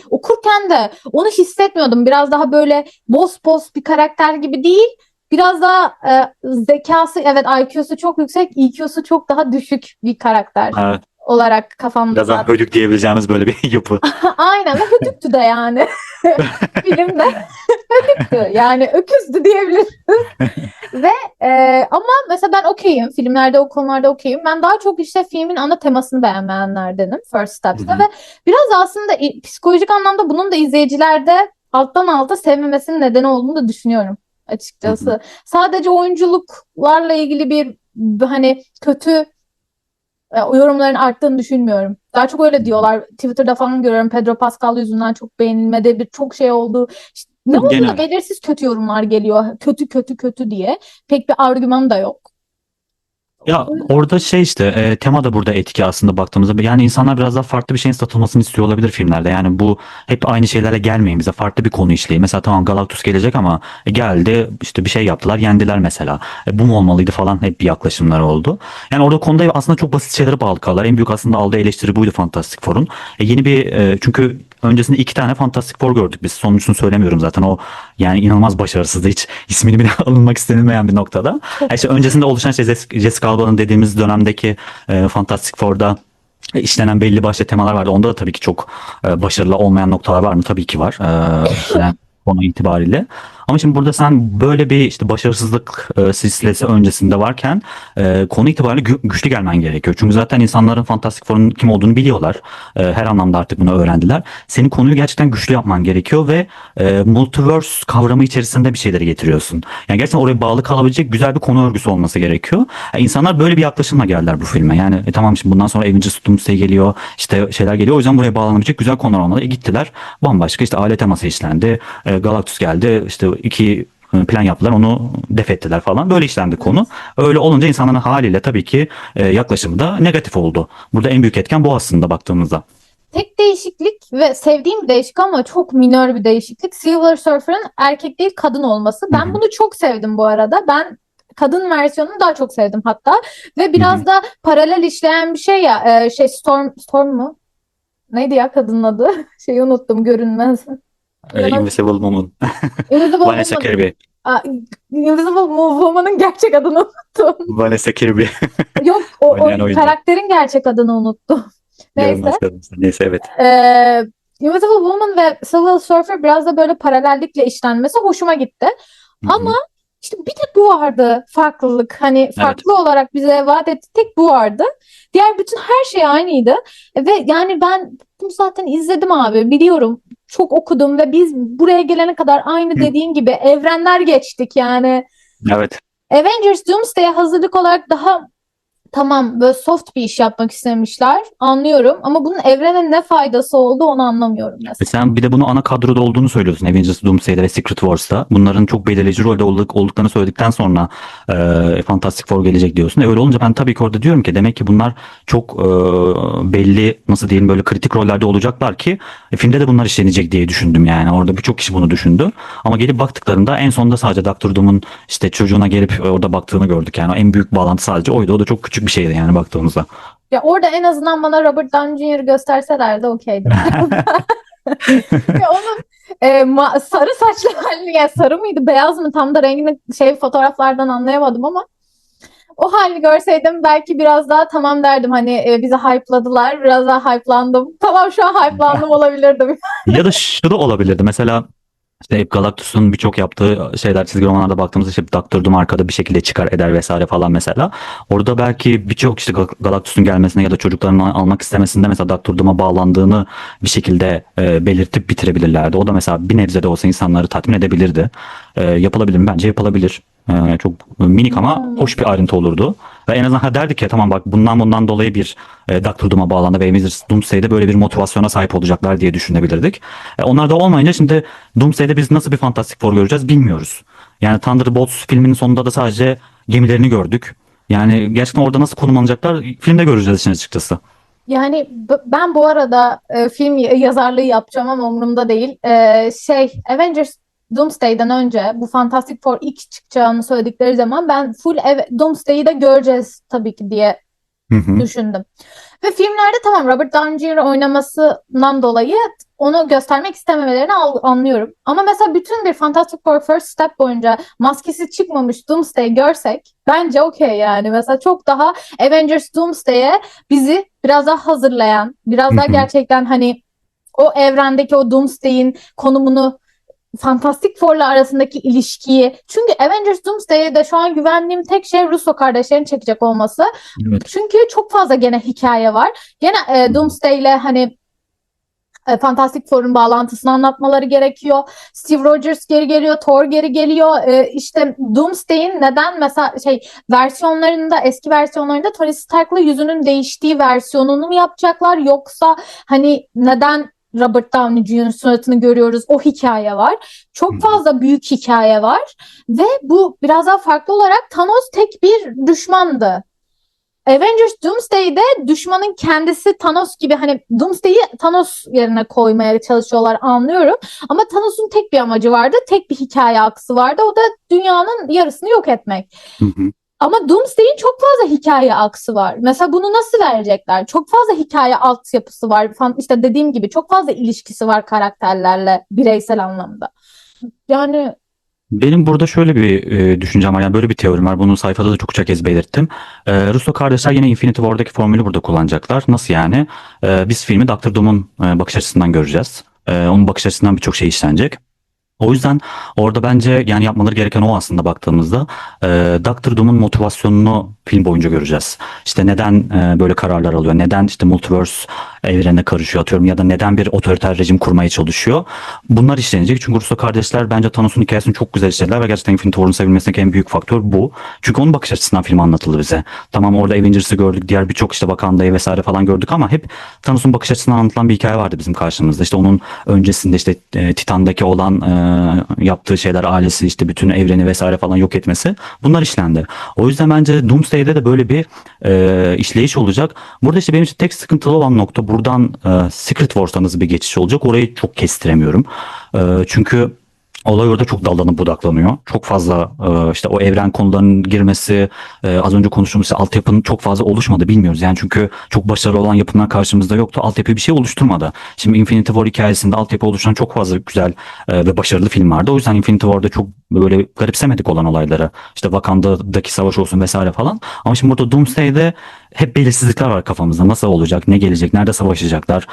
okurken de onu hissetmiyordum. Biraz daha böyle boss boss bir karakter gibi değil. Biraz daha zekası, evet, IQ'su çok yüksek, EQ'su çok daha düşük bir karakter Evet. olarak kafamda Biraz daha zaten. hödük diyebileceğimiz böyle bir yapı. Aynen, ve hödüktü de yani filmde. Hödüktü yani, öküzdü diyebiliriz. Ve ama mesela ben okeyim. Filmlerde, o konularda okeyim. Ben daha çok filmin ana temasını beğenmeyenlerdenim. First Hı Steps'te hı. ve biraz aslında psikolojik anlamda bunun da izleyicilerde alttan alta sevmemesinin nedeni olduğunu da düşünüyorum Hı hı. açıkçası. Sadece oyunculuklarla ilgili bir hani kötü yorumların arttığını düşünmüyorum. Daha çok öyle diyorlar. Twitter'da falan görüyorum. Pedro Pascal yüzünden çok beğenilmedi. Bir çok oldu. İşte ne oldu da Genel. belirsiz kötü yorumlar geliyor. Kötü kötü kötü diye. Pek bir argüman da yok. Ya orada işte tema da burada etki aslında baktığımızda. Yani insanlar biraz daha farklı bir şeyin satılmasını istiyor olabilir filmlerde. Yani bu hep aynı şeylerle gelmeyin bize, farklı bir konu işleyin. Mesela tamam Galactus gelecek ama geldi işte bir şey yaptılar, yendiler mesela. Bu mu olmalıydı falan, hep bir yaklaşımlar oldu. Yani orada konuda aslında çok basit şeylere bağlı kaldılar. En büyük aslında aldığı eleştiri buydu Fantastic Four'un. Yeni bir çünkü öncesinde iki tane Fantastic Four gördük biz. Sonuncusunu söylemiyorum zaten, o yani inanılmaz başarısızdı. Hiç ismini bile alınmak istenilmeyen bir noktada. Çok İşte öncesinde oluşan Jessica Alba'nın dediğimiz dönemdeki Fantastic Four'da işlenen belli başlı temalar vardı. Onda da tabii ki çok başarılı olmayan noktalar var mı? Tabii ki var. İşlenen konu itibariyle. Ama şimdi burada sen böyle bir işte başarısızlık silsilesi öncesinde varken konu itibariyle güçlü gelmen gerekiyor. Çünkü zaten insanların Fantastic Four'un kim olduğunu biliyorlar. Her anlamda artık bunu öğrendiler. Senin konuyu gerçekten güçlü yapman gerekiyor ve multiverse kavramı içerisinde bir şeyleri getiriyorsun. Yani gerçekten oraya bağlı kalabilecek güzel bir konu örgüsü olması gerekiyor. Yani insanlar böyle bir yaklaşımla geldiler bu filme. Yani tamam, şimdi bundan sonra Avengers Doomsday geliyor, işte şeyler geliyor. O yüzden buraya bağlanabilecek güzel konular olmalı. Gittiler. Bambaşka işte aile teması işlendi. Galactus geldi. İşte iki plan yaptılar, onu def ettiler falan. Böyle işlendi konu. evet. Öyle olunca insanların haliyle tabii ki yaklaşımı da negatif oldu. Burada en büyük etken bu aslında baktığımızda. Tek değişiklik ve sevdiğim bir değişiklik ama çok minör bir değişiklik. Silver Surfer'ın erkek değil kadın olması. Hı Ben hı. bunu çok sevdim bu arada. Ben kadın versiyonunu daha çok sevdim hatta. Ve Hı hı. biraz da paralel işleyen bir şey ya. Storm mu? Neydi ya kadının adı? Unuttum, görünmez. Yana, Invisible Woman. Invisible Vanessa Woman. Kirby. Aa, Invisible Woman'ın gerçek adını unuttum. Vanessa Kirby. Yok, o Oynayan oyuncu. karakterin gerçek adını unuttum. Görünmez Neyse. kadın. Neyse, evet. Ee, Invisible Woman ve Silver Surfer biraz da böyle paralellikle işlenmesi hoşuma gitti. Hı Ama hı. işte bir tek bu vardı farklılık. Hani Evet. farklı olarak bize vaat etti, tek bu vardı. Diğer bütün her şey aynıydı. Ve yani ben bunu zaten izledim abi, biliyorum. Çok okudum ve biz buraya gelene kadar aynı Hı. dediğin gibi evrenler geçtik yani. Evet. Avengers Doomsday'e hazırlık olarak daha tamam böyle soft bir iş yapmak istemişler. Anlıyorum ama bunun evrene ne faydası oldu onu anlamıyorum Ve mesela. sen bir de bunu ana kadroda olduğunu söylüyorsun. Avengers, Doomsday'de ve Secret Wars'ta. Bunların çok belirleyici rolde olduklarını söyledikten sonra Fantastic Four gelecek diyorsun. Öyle olunca ben tabii ki orada diyorum ki demek ki bunlar çok belli, nasıl diyelim, böyle kritik rollerde olacaklar ki filmde de bunlar işlenecek diye düşündüm yani. Orada birçok kişi bunu düşündü. Ama gelip baktıklarında en sonunda sadece Doctor Doom'un işte çocuğuna gelip orada baktığını gördük. Yani en büyük bağlantı sadece oydu. O da çok küçük bir şeydi yani baktığımızda. Ya orada en azından bana Robert Downey Jr. gösterselerdi okeydim. Ya onun sarı saçlı hali, yani sarı mıydı beyaz mı tam da rengini fotoğraflardan anlayamadım ama o hali görseydim belki biraz daha tamam derdim. Hani bizi hype'ladılar, biraz daha hype'landım. Tamam, şu an hype'landım olabilirdim. Ya da şu da olabilirdi. Mesela İşte hep Galactus'un birçok yaptığı şeyler, çizgi romanlarda baktığımızda işte Doctor Doom arkada bir şekilde çıkar eder vesaire falan mesela. Orada belki birçok işte Galactus'un gelmesine ya da çocuklarını almak istemesinde mesela Doctor Doom'a bağlandığını bir şekilde belirtip bitirebilirlerdi. O da mesela bir nebze de olsa insanları tatmin edebilirdi. Yapılabilir mi? Bence yapılabilir. Çok minik ama hoş bir ayrıntı olurdu. Ve en azından derdik ya tamam bak bundan dolayı bir Doctor Doom'a bağlandı ve Avengers Doomsday'de böyle bir motivasyona sahip olacaklar diye düşünebilirdik. Onlar da olmayınca şimdi Doomsday'de biz nasıl bir Fantastic Four göreceğiz bilmiyoruz. Yani Thunderbolts filminin sonunda da sadece gemilerini gördük. Yani gerçekten orada nasıl konumlanacaklar filmde göreceğiz işin açıkçası. Yani ben bu arada film yazarlığı yapacağım ama umurumda değil. Avengers Doomsday'den önce bu Fantastic Four ilk çıkacağını söyledikleri zaman ben full Doomsday'i de göreceğiz tabii ki diye Hı hı. düşündüm. Ve filmlerde tamam Robert Downey Jr. oynamasından dolayı onu göstermek istememelerini anlıyorum. Ama mesela bütün bir Fantastic Four First Step boyunca maskesi çıkmamış Doomsday görsek bence okey yani. Mesela çok daha Avengers Doomsday'e bizi biraz daha hazırlayan, Hı biraz daha hı. gerçekten hani o evrendeki o Doomsday'in konumunu, Fantastic Four'la arasındaki ilişkiyi. Çünkü Avengers Doomsday'e de şu an güvendiğim tek şey Russo kardeşlerin çekecek olması. Evet. Çünkü çok fazla gene hikaye var. Gene Hı hı. Doomsday ile hani Fantastic Four'un bağlantısını anlatmaları gerekiyor. Steve Rogers geri geliyor, Thor geri geliyor. İşte Doomsday'in neden mesela versiyonlarında, eski versiyonlarında Tony Stark'la yüzünün değiştiği versiyonunu mu yapacaklar yoksa hani neden Robert Downey Jr.'ın suratını görüyoruz? O hikaye var. Hı Çok hı. fazla büyük hikaye var ve bu biraz daha farklı olarak Thanos tek bir düşmandı. Avengers Doomsday'de düşmanın kendisi Thanos gibi, hani Doomsday'i Thanos yerine koymaya çalışıyorlar, anlıyorum. Ama Thanos'un tek bir amacı vardı. Tek bir hikaye aksı vardı. O da dünyanın yarısını yok etmek. Hı hı. Ama Doomsday'in çok fazla hikaye aksı var. Mesela bunu nasıl verecekler? Çok fazla hikaye altyapısı var. İşte dediğim gibi çok fazla ilişkisi var karakterlerle bireysel anlamda. Yani Benim burada şöyle bir düşüncem var. Yani böyle bir teorim var. Bunu sayfada da çokça kez belirttim. Russo kardeşler yine Infinity War'daki formülü burada kullanacaklar. Nasıl yani? Biz filmi Doctor Doom'un bakış açısından göreceğiz. Onun bakış açısından birçok şey işlenecek. O yüzden orada bence yani yapmaları gereken o aslında baktığımızda Doctor Doom'un motivasyonunu film boyunca göreceğiz. İşte neden böyle kararlar alıyor, neden işte multiverse evrenine karışıyor atıyorum ya da neden bir otoriter rejim kurmaya çalışıyor. Bunlar işlenecek çünkü Russo kardeşler bence Thanos'un hikayesini çok güzel işlediler ve gerçekten Infinity War'un sevilmesindeki en büyük faktör bu. Çünkü onun bakış açısından film anlatıldı bize. Tamam orada Avengers'ı gördük, diğer birçok işte Wakanda'yı vesaire falan gördük ama hep Thanos'un bakış açısından anlatılan bir hikaye vardı bizim karşımızda. İşte onun öncesinde işte Titan'daki olan yaptığı şeyler, ailesi, işte bütün evreni vesaire falan yok etmesi, bunlar işlendi. O yüzden bence Doomsday'de de böyle bir işleyiş olacak. Burada işte benim için tek sıkıntılı olan nokta buradan Secret Wars'tan hızlı bir geçiş olacak. Orayı çok kestiremiyorum. Çünkü olay orada çok dallanıp budaklanıyor. Çok fazla işte o evren konularının girmesi, az önce konuştuğumuz işte altyapının çok fazla oluşmadı bilmiyoruz. Yani çünkü çok başarılı olan yapımlar karşımızda yoktu. Altyapı bir şey oluşturmadı. Şimdi Infinity War hikayesinde altyapı oluşturan çok fazla güzel ve başarılı film vardı. O yüzden Infinity War'da çok böyle garipsemedik olan olayları. İşte Wakanda'daki savaş olsun vesaire falan. Ama şimdi burada Doomsday'de hep belirsizlikler var kafamızda. Nasıl olacak, ne gelecek, nerede savaşacaklar,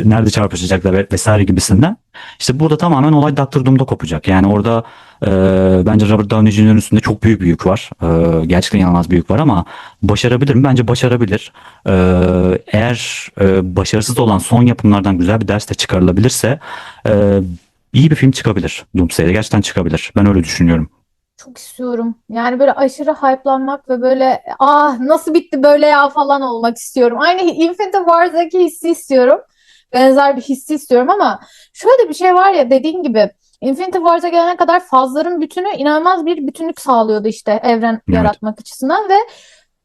nerede çarpışacaklar vesaire gibisinden. İşte burada tamamen olay Doctor Doom'da kopacak. Yani orada bence Robert Downey Jr.'ın üstünde çok büyük bir yük var. Gerçekten inanılmaz büyük var ama başarabilir mi? Bence başarabilir. Eğer başarısız olan son yapımlardan güzel bir ders de çıkarılabilirse iyi bir film çıkabilir Doomsday'de. Gerçekten çıkabilir. Ben öyle düşünüyorum. Çok istiyorum. Yani böyle aşırı hype'lanmak ve böyle ah nasıl bitti böyle ya falan olmak istiyorum. Aynı Infinity War'daki hissi istiyorum. Benzer bir hissi istiyorum ama şöyle bir şey var ya, dediğin gibi Infinity War'a gelene kadar fazların bütünü inanılmaz bir bütünlük sağlıyordu işte evren Evet. yaratmak açısından ve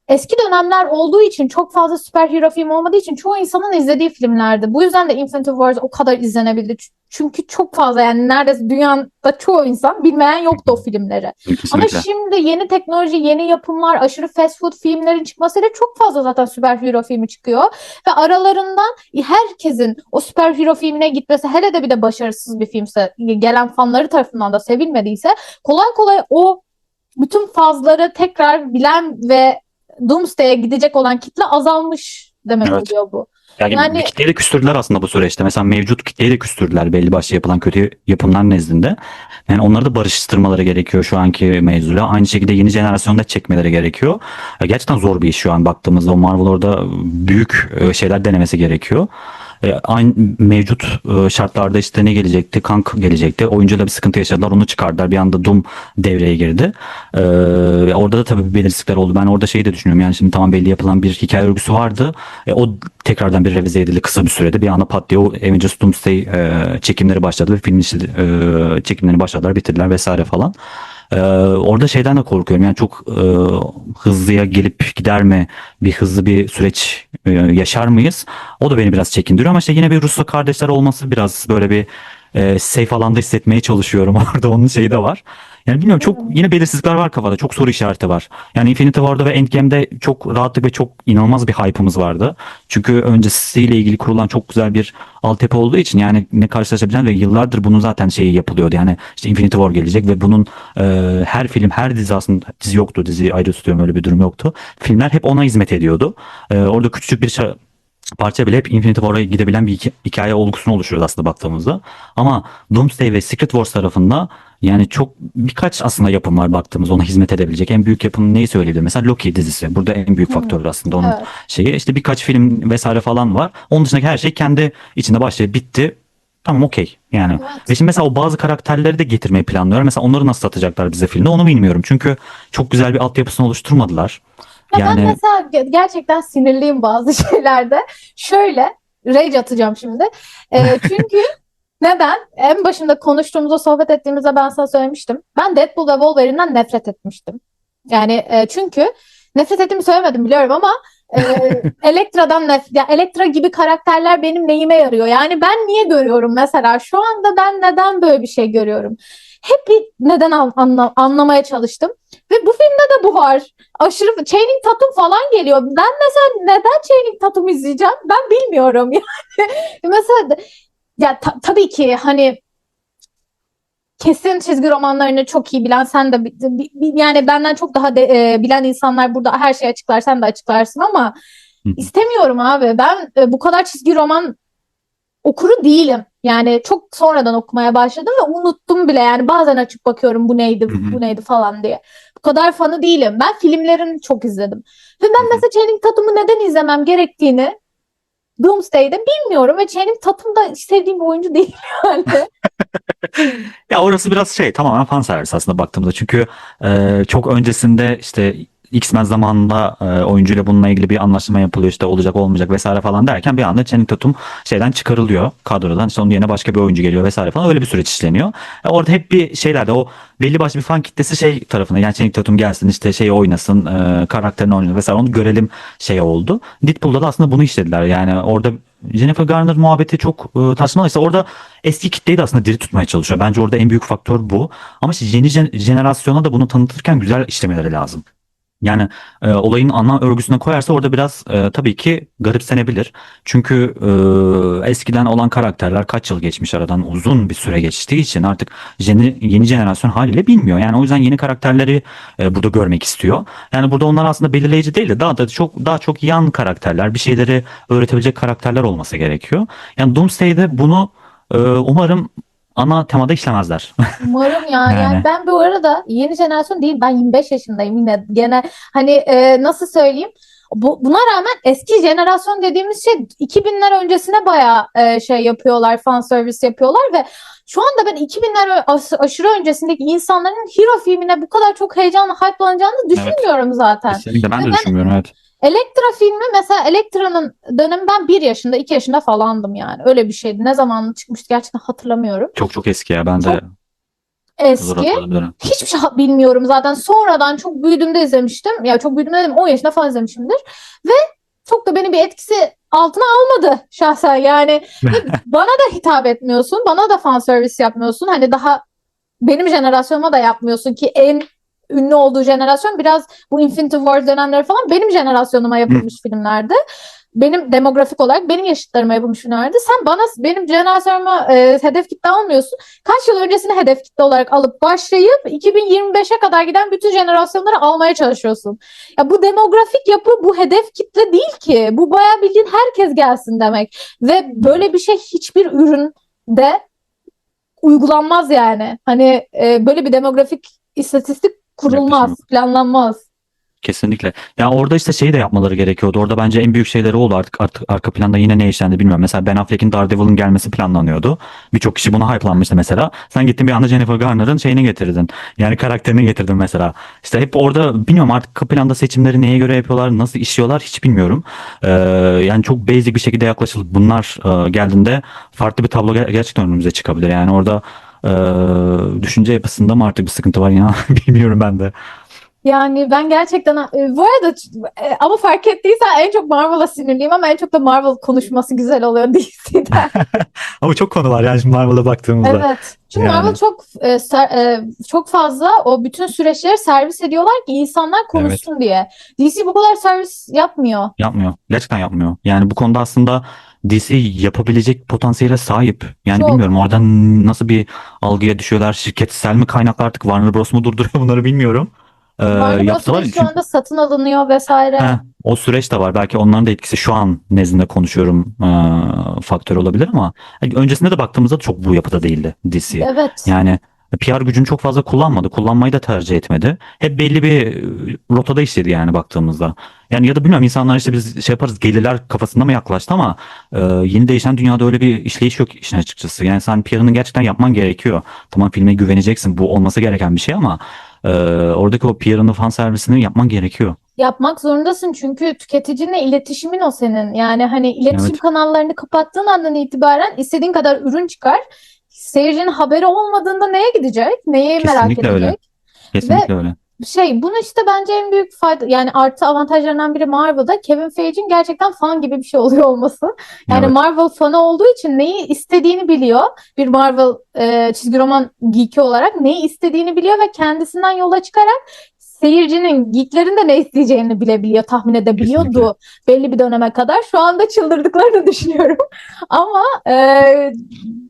eski dönemler olduğu için, çok fazla süper hero film olmadığı için çoğu insanın izlediği filmlerdi. Bu yüzden de Infinity War o kadar izlenebildi. Çünkü çok fazla, yani neredeyse dünyada çoğu insan bilmeyen yoktu o filmleri. Ama Kesinlikle. şimdi yeni teknoloji, yeni yapımlar, aşırı fast food filmlerin çıkmasıyla çok fazla zaten süper hero filmi çıkıyor. Ve aralarından herkesin o süper hero filmine gitmesi, hele de bir de başarısız bir filmse, gelen fanları tarafından da sevilmediyse, kolay kolay o bütün fazları tekrar bilen ve Doomsday'e gidecek olan kitle azalmış demek Evet. oluyor bu. Yani bir Yani kitleyi de küstürdüler aslında bu süreçte. Mesela mevcut kitleyi de küstürdüler belli başlı yapılan kötü yapımlar nezdinde. Yani onları da barıştırmaları gerekiyor şu anki mevzuyla. Aynı şekilde yeni jenerasyonda çekmeleri gerekiyor. Gerçekten zor bir iş şu an baktığımızda. O Marvel orada büyük şeyler denemesi gerekiyor. Aynı mevcut şartlarda işte ne gelecekti? Kang gelecekti. Oyuncuyla bir sıkıntı yaşadılar. Onu çıkardılar. Bir anda Doom devreye girdi. E, Orada da tabii belirsizlikler oldu. Ben orada şeyi de düşünüyorum. Yani şimdi tamam, belli yapılan bir hikaye örgüsü vardı. O tekrardan bir revize edildi kısa bir sürede. Bir anda pat diye o Avengers Doomsday çekimleri başladı ve film çekimlerini başladılar, bitirdiler vesaire falan. Orada şeyden de korkuyorum. Yani çok hızlıya gelip gider mi? Hızlı bir süreç yaşar mıyız? O da beni biraz çekindiriyor ama işte yine bir Russo kardeşler olması biraz böyle bir safe alanda hissetmeye çalışıyorum. Orada onun şeyi de var. Yani bilmiyorum, çok yine belirsizlikler var kafada. Çok soru işareti var. Yani Infinity War'da ve Endgame'de çok rahatlık ve çok inanılmaz bir hype'ımız vardı. Çünkü öncesiyle ilgili kurulan çok güzel bir altyapı olduğu için yani ne karşılaşabileceğiniz ve yıllardır bunun zaten şeyi yapılıyordu. Yani işte Infinity War gelecek ve bunun her film, her dizi, aslında dizi yoktu. Dizi ayrı tutuyorum, öyle bir durum yoktu. Filmler hep ona hizmet ediyordu. Orada küçücük bir parça bile hep Infinity War'a gidebilen bir hikaye olgusunu oluşuyordu aslında baktığımızda. Ama Doomsday ve Secret Wars tarafında yani çok birkaç aslında yapım var baktığımız ona hizmet edebilecek. En büyük yapım neyi söyleyebilir? Mesela Loki dizisi. Burada en büyük hı, faktör aslında onun evet. şeyi. İşte birkaç film vesaire falan var. Onun dışındaki her şey kendi içinde başlayıp bitti. Tamam, okey. Yani ve Evet. şimdi mesela o bazı karakterleri de getirmeyi planlıyorlar. Mesela onları nasıl satacaklar bize filmde onu bilmiyorum. Çünkü çok güzel bir altyapısını oluşturmadılar. Ya ben Yani mesela gerçekten sinirliyim bazı şeylerde. Şöyle rage atacağım şimdi. Çünkü neden? En başında konuştuğumuzda, sohbet ettiğimizde ben sana söylemiştim. Ben Deadpool ve Wolverine'den nefret etmiştim. Yani çünkü nefret ettiğimi söylemedim biliyorum ama e, Elektra'dan ya Elektra gibi karakterler benim neyime yarıyor? Yani ben niye görüyorum mesela? Şu anda ben neden böyle bir şey görüyorum? Hep bir neden anlamaya çalıştım. Ve bu filmde de bu var. Aşırı Channing Tatum falan geliyor. Ben mesela neden Channing Tatum izleyeceğim? Ben bilmiyorum. Yani mesela ya tabii ki hani kesin çizgi romanlarını çok iyi bilen, sen de yani benden çok daha bilen insanlar burada her şeyi açıklar, sen de açıklarsın ama istemiyorum abi. Ben bu kadar çizgi roman okuru değilim. Yani çok sonradan okumaya başladım ve unuttum bile. Yani bazen açıp bakıyorum bu neydi, bu neydi falan diye. Bu kadar fanı değilim. Ben filmlerini çok izledim. Ve ben mesela Channing Tatum'u neden izlemem gerektiğini Doomsday'de bilmiyorum ve Channing Tatum da sevdiğim bir oyuncu değil yani. ya orası biraz şey, tamamen fan servisi aslında baktığımızda. Çünkü çok öncesinde işte X-Men zamanında oyuncuyla bununla ilgili bir anlaşma yapılıyor, işte olacak olmayacak vesaire falan derken bir anda Channing Tatum şeyden çıkarılıyor kadrodan, işte onun yerine başka bir oyuncu geliyor vesaire falan, öyle bir süreç işleniyor. Orada hep bir şeylerde o belli başlı bir fan kitlesi şey tarafında, yani Channing Tatum gelsin işte şey oynasın, karakterini oynasın vesaire, onu görelim şey oldu. Deadpool'da da aslında bunu işlediler, yani orada Jennifer Garner muhabbeti çok tartışmalı. İşte orada eski kitleyi de aslında diri tutmaya çalışıyor. Bence orada en büyük faktör bu. Ama işte yeni jenerasyona da bunu tanıtırken güzel işlemeleri lazım. Yani olayın anlam örgüsüne koyarsa orada biraz tabii ki garipsenebilir. Çünkü eskiden olan karakterler kaç yıl geçmiş aradan, uzun bir süre geçtiği için artık yeni jenerasyon haliyle bilmiyor. Yani o yüzden yeni karakterleri burada görmek istiyor. Yani burada onlar aslında belirleyici değil de daha çok yan karakterler, bir şeyleri öğretebilecek karakterler olması gerekiyor. Yani Doomsday'de bunu umarım ana temada işlemezler. Umarım ya. Yani Yani ben bu arada yeni jenerasyon değil, ben 25 yaşındayım yine. Gene hani nasıl söyleyeyim? Buna rağmen eski jenerasyon dediğimiz şey 2000'ler öncesine bayağı şey yapıyorlar, fan service yapıyorlar ve şu anda ben 2000'ler aşırı öncesindeki insanların Hero filmine bu kadar çok heyecanla hype'lanacağını Evet. düşünmüyorum zaten. Kesinlikle ben Ve de ben düşünmüyorum, evet. Elektra filmi mesela Elektra'nın dönemi ben 1 yaşında 2 yaşında falandım yani. Öyle bir şeydi. Ne zaman çıkmıştı gerçekten hatırlamıyorum. Çok çok eski ya. Ben Çok de zor eski. hatırlıyorum. Hiçbir şey bilmiyorum zaten. Sonradan çok büyüdüğümde izlemiştim. Ya çok büyüdüğümde dedim 10 yaşında falan izlemişimdir. Ve çok da beni bir etkisi altına almadı şahsen yani. Ve bana da hitap etmiyorsun. Bana da fan service yapmıyorsun. Hani daha benim jenerasyonuma da yapmıyorsun ki en ünlü olduğu jenerasyon biraz bu Infinity War dönemleri falan benim jenerasyonuma yapılmış filmlerdi. Benim demografik olarak benim yaşıtlarıma yapılmış filmlerdi. Sen bana benim jenerasyonuma hedef kitle almıyorsun. Kaç yıl öncesini hedef kitle olarak alıp başlayıp 2025'e kadar giden bütün jenerasyonları almaya çalışıyorsun. Ya bu demografik yapı bu hedef kitle değil ki. Bu bayağı bildiğin herkes gelsin demek. Ve böyle bir şey hiçbir üründe uygulanmaz yani. Hani böyle bir demografik istatistik kurulmaz, Yaklaşım. planlanmaz. Kesinlikle. Ya orada işte şeyi de yapmaları gerekiyordu. Orada bence en büyük şeyleri oldu artık arka planda yine ne işlendi bilmiyorum. Mesela Ben Affleck'in Daredevil'ın gelmesi planlanıyordu. Birçok kişi buna hype'lanmıştı mesela. Sen gittin bir anda Jennifer Garner'ın şeyini getirdin. Yani karakterini getirdin mesela. İşte hep orada bilmiyorum artık arka planda seçimleri neye göre yapıyorlar, nasıl işliyorlar hiç bilmiyorum. Yani çok basic bir şekilde yaklaşılıp bunlar geldiğinde farklı bir tablo gerçekten önümüze çıkabilir. Yani orada düşünce yapısında mı artık bir sıkıntı var ya bilmiyorum ben de. Yani ben gerçekten bu arada ama fark ettiysen en çok Marvel'a sinirliyim ama en çok da Marvel konuşması güzel oluyor DC'den. Ama çok konu var yani şimdi Marvel'a baktığımızda. Evet. Çünkü Marvel Yani çok fazla o bütün süreçleri servis ediyorlar ki insanlar evet, konuşsun diye. DC bu kadar servis yapmıyor. yapmıyor. Gerçekten yapmıyor. Yani bu konuda aslında DC yapabilecek potansiyele sahip. Yani Çok. bilmiyorum oradan nasıl bir algıya düşüyorlar. Şirketsel mi kaynaklı artık Warner Bros mu durduruyor bunları bilmiyorum. Warner Bros. Yapsalar Bile şu çünkü anda satın alınıyor vesaire. o süreç de var. Belki onların da etkisi şu an nezdinde konuşuyorum faktör olabilir ama öncesinde de baktığımızda çok bu yapıda değildi DC. Evet. Yani PR gücünü çok fazla kullanmadı. Kullanmayı da tercih etmedi. Hep belli bir rotada işledi yani baktığımızda. Yani ya da bilmiyorum insanlar işte biz şey yaparız gelirler kafasında mı yaklaştı ama yeni değişen dünyada öyle bir işleyiş yok işin açıkçası. Yani sen PR'ını gerçekten yapman gerekiyor. Tamam filme güveneceksin bu olması gereken bir şey ama e, oradaki o PR'ını fan servisini yapman gerekiyor. Yapmak zorundasın çünkü tüketicinle iletişimin o senin. Yani hani iletişim Evet. kanallarını kapattığın andan itibaren istediğin kadar ürün çıkar. Seyircinin haberi olmadığında neye gidecek? Neyi merak Kesinlikle öyle. edecek? Ve Kesinlikle öyle. bunu işte bence en büyük fayda yani artı avantajlarından biri Marvel'da Kevin Feige'in gerçekten fan gibi bir şey oluyor olması. Yani Evet. Marvel fanı olduğu için neyi istediğini biliyor. Bir Marvel çizgi roman geeki olarak neyi istediğini biliyor ve kendisinden yola çıkarak seyircinin, geeklerin de ne isteyeceğini bilebiliyor, tahmin Kesinlikle. edebiliyordu belli bir döneme kadar. Şu anda çıldırdıklarını düşünüyorum. Ama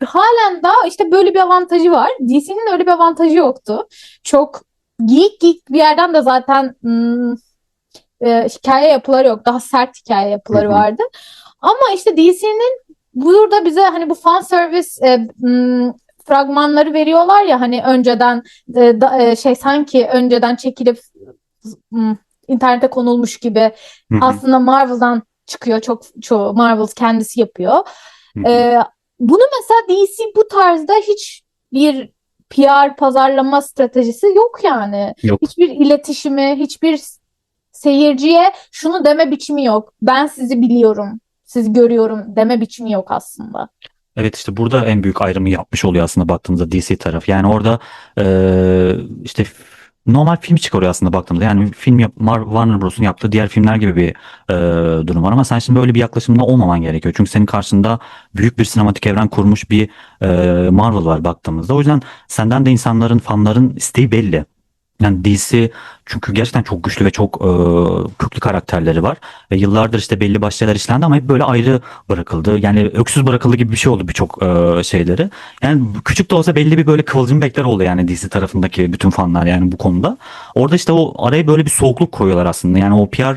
halen daha işte böyle bir avantajı var. DC'nin öyle bir avantajı yoktu. Çok geek bir yerden de zaten hikaye yapıları yok. Daha sert hikaye Hı yapıları hı. vardı. Ama işte DC'nin burada bize hani bu fan service fragmanları veriyorlar ya hani önceden sanki önceden çekilip m, internete konulmuş gibi Hı hı. aslında Marvel'dan çıkıyor. Çoğu Marvel kendisi yapıyor. Hı hı. E, Bunu mesela DC bu tarzda hiç bir PR pazarlama stratejisi yok yani. Yok. Hiçbir iletişimi, hiçbir seyirciye şunu deme biçimi yok. Ben sizi biliyorum, sizi görüyorum deme biçimi yok aslında. Evet işte burada en büyük ayrımı yapmış oluyor aslında baktığımızda DC taraf. Yani orada işte normal film çıkarıyor aslında baktığımızda. Yani film Warner Bros'un yaptığı diğer filmler gibi bir durum var ama sen şimdi böyle bir yaklaşımda olmaman gerekiyor. Çünkü senin karşında büyük bir sinematik evren kurmuş bir Marvel var baktığımızda. O yüzden senden de insanların, fanların isteği belli. Yani DC çünkü gerçekten çok güçlü ve çok köklü karakterleri var. Ve yıllardır işte belli başlı şeyler işlendi ama hep böyle ayrı bırakıldı. Yani öksüz bırakıldı gibi bir şey oldu birçok şeyleri. Yani küçük de olsa belli bir böyle kıvılcım bekler oldu yani DC tarafındaki bütün fanlar yani bu konuda. Orada işte o araya böyle bir soğukluk koyuyorlar aslında. Yani o PR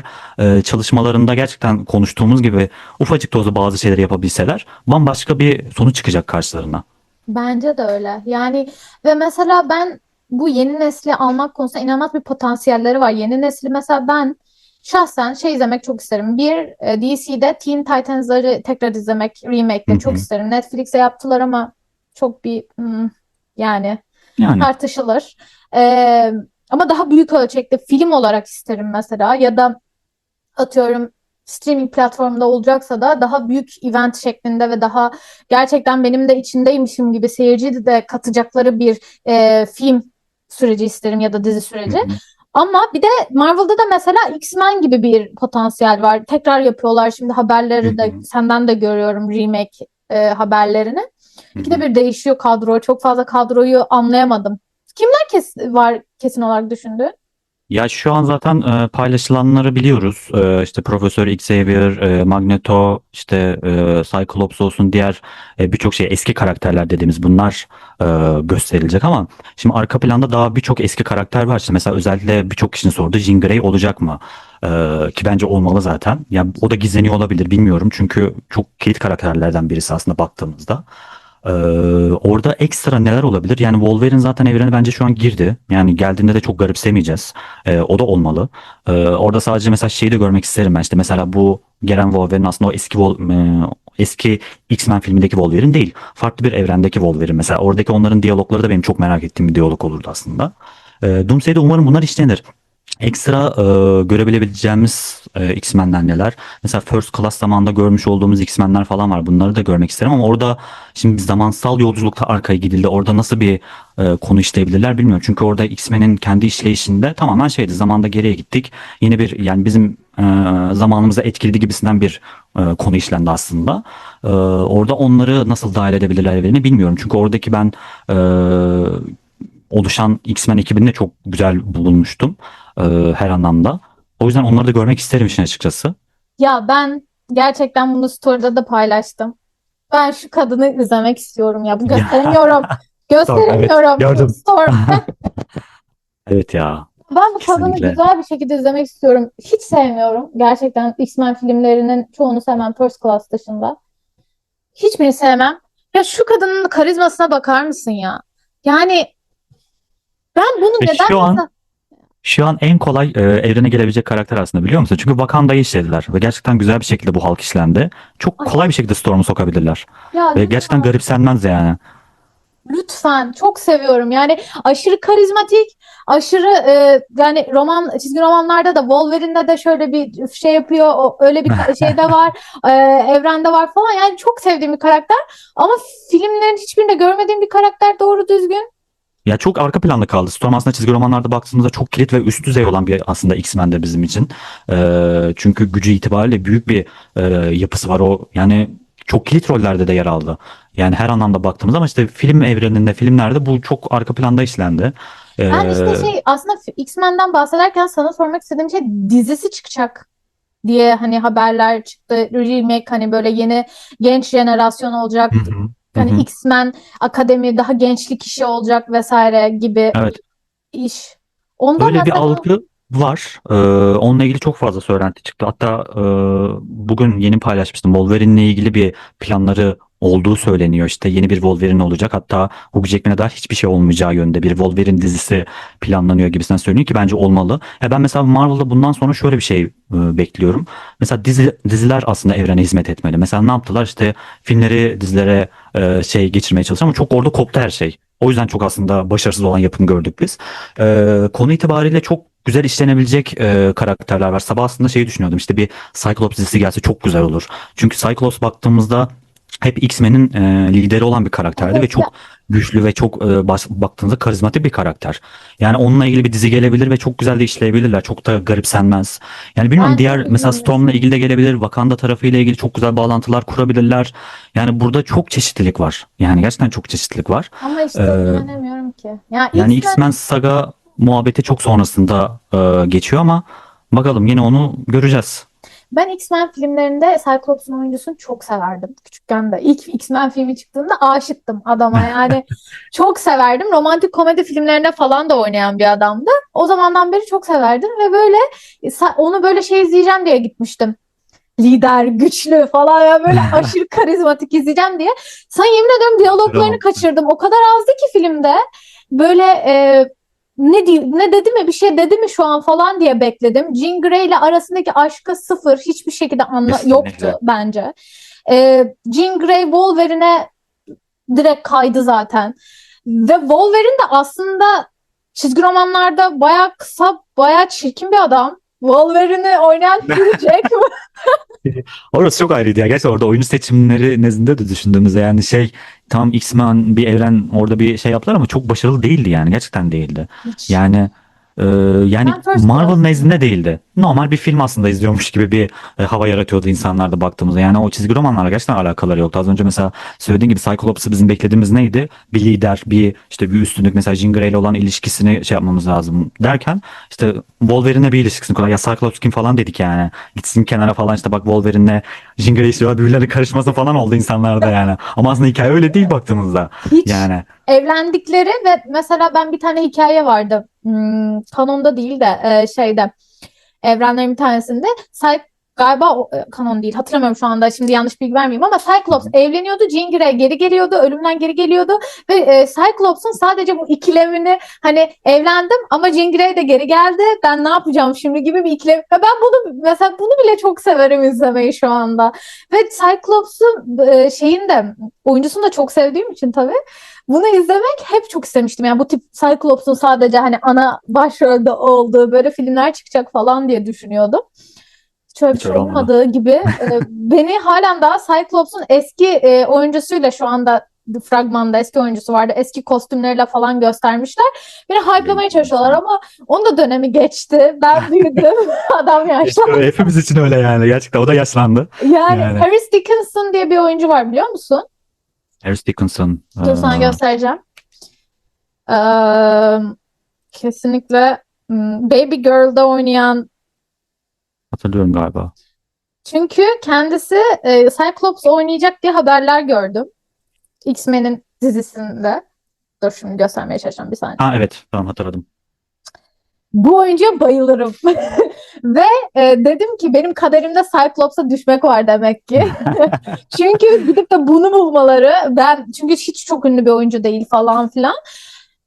çalışmalarında gerçekten konuştuğumuz gibi ufacık da olsa bazı şeyleri yapabilseler bambaşka bir sonuç çıkacak karşılarına. Bence de öyle. Yani ve mesela ben bu yeni nesli almak konusunda inanılmaz bir potansiyelleri var. Yeni nesli mesela ben şahsen şey izlemek çok isterim. DC'de Teen Titans'ları tekrar izlemek, Hı remake'de çok hı. isterim. Netflix'e yaptılar ama çok yani Yani tartışılır. Ee, Ama daha büyük ölçekte film olarak isterim mesela, ya da atıyorum streaming platformunda olacaksa da daha büyük event şeklinde ve daha gerçekten benim de içindeymişim gibi seyirci de katacakları bir film süreci isterim ya da dizi hı süreci. hı. Ama bir de Marvel'da da mesela X-Men gibi bir potansiyel var. Tekrar yapıyorlar şimdi, Hı haberleri de hı. senden de görüyorum, remake haberlerini. Hı İkide hı. bir değişiyor kadro. Çok fazla kadroyu anlayamadım. Kimler var kesin olarak düşündüğün? Ya şu an zaten paylaşılanları biliyoruz. İşte Profesör Xavier, Magneto, işte Cyclops olsun, diğer birçok şey, eski karakterler dediğimiz bunlar gösterilecek ama şimdi arka planda daha birçok eski karakter var. İşte mesela özellikle birçok kişinin sorduğu Jean Grey olacak mı? Ki bence olmalı zaten. Ya o da gizleniyor olabilir, bilmiyorum. Çünkü çok kilit karakterlerden birisi aslında baktığımızda. Ee, Orada ekstra neler olabilir? Yani Wolverine zaten evrene bence şu an girdi. Yani geldiğinde de çok garipsemeyeceğiz. O da olmalı. Orada sadece mesela şeyi de görmek isterim ben. İşte mesela bu gelen Wolverine aslında o eski X-Men filmindeki Wolverine değil. Farklı bir evrendeki Wolverine. Mesela oradaki onların diyalogları da benim çok merak ettiğim bir diyalog olurdu aslında. Doomsday'de umarım bunlar işlenir. Ekstra görebileceğimiz X-Men'ler neler? Mesela First Class zamanında görmüş olduğumuz X-Men'ler falan var. Bunları da görmek isterim ama orada şimdi zamansal yolculukta arkaya gidildi. Orada nasıl bir konu işleyebilirler bilmiyorum. Çünkü orada X-Men'in kendi işleyişinde tamamen şeydi. Zamanda geriye gittik. Yine bir, yani bizim zamanımıza etkiledi gibisinden bir konu işlendi aslında. Orada onları nasıl dahil edebilirler evreni bilmiyorum. Çünkü oradaki ben e, oluşan X-Men ekibini de çok güzel bulmuştum e, her anlamda. O yüzden onları da görmek isterim işin açıkçası. Ya ben gerçekten bunu story'de de paylaştım. Ben şu kadını izlemek istiyorum ya. Bu Ya, gösteremiyorum. Storm, evet, Gösteremiyorum. gördüm. Storm. Evet ya, Ben bu kadını kesinlikle. güzel bir şekilde izlemek istiyorum. Hiç sevmiyorum. Gerçekten X-Men filmlerinin çoğunu sevmem, First Class dışında. Hiçbirini sevmem. Ya şu kadının karizmasına bakar mısın ya? Yani ben bunu Ve neden mesela... şu an en kolay evrene gelebilecek karakter aslında, biliyor musun? Çünkü Wakanda'yı işlediler ve gerçekten güzel bir şekilde bu halk işlendi. Çok Ay, kolay bir şekilde Storm'u sokabilirler. ya Ve gerçekten lütfen. garipsenmez yani. Lütfen, çok seviyorum. Yani aşırı karizmatik, aşırı yani çizgi romanlarda da Wolverine'de de şöyle bir şey yapıyor. Öyle bir şey de var. e, Evrende var falan. Yani çok sevdiğim bir karakter. Ama filmlerin hiçbirinde görmediğim bir karakter doğru düzgün. Ya çok arka planda kaldı. Storm aslında çizgi romanlarda baktığımızda çok kilit ve üst düzey olan bir aslında X-Men'dir bizim için. Çünkü gücü itibariyle büyük bir yapısı var. O yani çok kilit rollerde de yer aldı. Yani her anlamda baktığımız, ama işte film evreninde, filmlerde bu çok arka planda işlendi. Ben işte Ee, şey, aslında X-Men'den bahsederken sana sormak istediğim şey, dizisi çıkacak diye hani haberler çıktı. Remake, hani böyle yeni genç jenerasyon olacak. hı hı, hı Hani hı. X-Men Akademi daha gençlik işi olacak vesaire gibi Evet. iş. Onda Öyle bir mesela algı var. Onunla ilgili çok fazla söylenti çıktı. Hatta bugün yeni paylaşmıştım. Wolverine'le ilgili bir planları olduğu söyleniyor. İşte yeni bir Wolverine olacak. Hatta Hugh Jackman'e dair hiçbir şey olmayacağı yönde bir Wolverine dizisi planlanıyor gibisinden söyleniyor ki bence olmalı. Ya ben mesela Marvel'da bundan sonra şöyle bir şey bekliyorum. Mesela diziler aslında evrene hizmet etmeli. Mesela ne yaptılar? İşte filmleri dizilere şey geçirmeye çalışıyor ama çok orada koptu her şey. O yüzden çok aslında başarısız olan yapım gördük biz. Konu itibariyle çok güzel işlenebilecek karakterler var. Sabah aslında şeyi düşünüyordum, işte bir Cyclops dizisi gelse çok güzel olur. Çünkü Cyclops baktığımızda hep X-Men'in lideri olan bir karakterdi ve evet ya, çok güçlü ve çok baktığınızda karizmatik bir karakter. Yani onunla ilgili bir dizi gelebilir ve çok güzel de işleyebilirler. Çok da garipsenmez. Yani bilmiyorum, bence diğer de mesela Storm'la izlemelisin. ilgili de gelebilir. Wakanda tarafıyla ilgili çok güzel bağlantılar kurabilirler. Yani burada çok çeşitlilik var. Yani gerçekten çok çeşitlilik var. Ama işte E, güvenemiyorum ki. Ya Yani X-Men, X-Men Saga muhabbeti çok sonrasında geçiyor ama bakalım, yine onu göreceğiz. ben X-Men filmlerinde Cyclops'un oyuncusunu çok severdim. Küçükken de ilk X-Men filmi çıktığında aşıktım adama. Yani çok severdim. Romantik komedi filmlerinde falan da oynayan bir adamdı. O zamandan beri çok severdim ve böyle onu böyle şey izleyeceğim diye gitmiştim. Lider, güçlü falan ya, böyle aşırı karizmatik izleyeceğim diye. Sana yemin ediyorum, diyaloglarını Drama. kaçırdım. O kadar azdı ki filmde. Böyle ne dedi mi, bir şey dedi mi şu an falan diye bekledim. Jean Grey ile arasındaki aşka sıfır, hiçbir şekilde yoktu Kesinlikle. bence. Jean Grey Wolverine'e direkt kaydı zaten. Ve Wolverine de aslında çizgi romanlarda bayağı kısa, bayağı çirkin bir adam. Wolverine'i oynayan Hugh Jackman. Orası çok ayrıydı ya. Gerçekten orada oyuncu seçimleri nezdinde de düşündüğümüzde yani tamam X-Men bir evren orada bir şey yaptılar ama çok başarılı değildi yani. Gerçekten değildi. Hiç. Yani yani Ben First Marvel Class. nezdinde değildi. Normal bir film aslında izliyormuş gibi bir hava yaratıyordu insanlarda baktığımızda. Yani o çizgi romanlarla gerçekten alakaları yoktu. Az önce mesela söylediğin gibi Cyclops'u bizim beklediğimiz neydi? Bir lider, bir üstünlük, mesela Jean Grey'le olan ilişkisini yapmamız lazım derken işte Wolverine'le bir ilişkisini kurar. Ya Cyclops kim falan dedik yani. Gitsin kenara falan, işte bak Wolverine'le Jean Grey istiyorlar, birbirlerine karışması falan oldu insanlarda yani. Ama aslında hikaye öyle değil baktığımızda. Hiç. Yani Evlendikleri ve mesela ben bir tane hikaye vardı. Kanonda değil de evrenlerin bir tanesinde galiba kanon değil, hatırlamıyorum şu anda, şimdi yanlış bilgi vermeyeyim, ama Cyclops evleniyordu, Jean Grey geri geliyordu, ölümden geri geliyordu ve Cyclops'un sadece bu ikilemini, hani evlendim ama Jean Grey de geri geldi, ben ne yapacağım şimdi gibi bir ikilem. Ve ben bunu bile çok severim izlemeyi şu anda. Ve Cyclops'un oyuncusunu da çok sevdiğim için tabii bunu izlemek hep çok istemiştim. Yani bu tip Cyclops'un sadece hani ana başrolde olduğu böyle filmler çıkacak falan diye düşünüyordum. Hiç öyle bir hiç şey öyle olmadı. olmadığı gibi beni halen daha Cyclops'un eski oyuncusuyla, şu anda fragmanda eski oyuncusu vardı. Eski kostümleriyle falan göstermişler. Beni hype'lamaya çalışıyorlar ama onun da dönemi geçti. Ben büyüdüm. Adam İşte yaşlandı. hepimiz için öyle yani. Gerçekten o da yaşlandı. Yani Yani Paris Dickinson diye bir oyuncu var, biliyor musun? Harris Dickinson Dur sana göstereceğim. Ee, Kesinlikle Baby Girl'da oynayan, hatırlıyorum galiba. çünkü kendisi Cyclops oynayacak diye haberler gördüm. X-Men'in dizisinde. Dur şimdi göstermeye çalışacağım bir saniye. Ha evet, tamam hatırladım. Bu oyuncuya bayılırım. Ve dedim ki benim kaderimde Cyclops'a düşmek var demek ki. Çünkü gidip de bunu bulmaları, çünkü hiç çok ünlü bir oyuncu değil falan filan.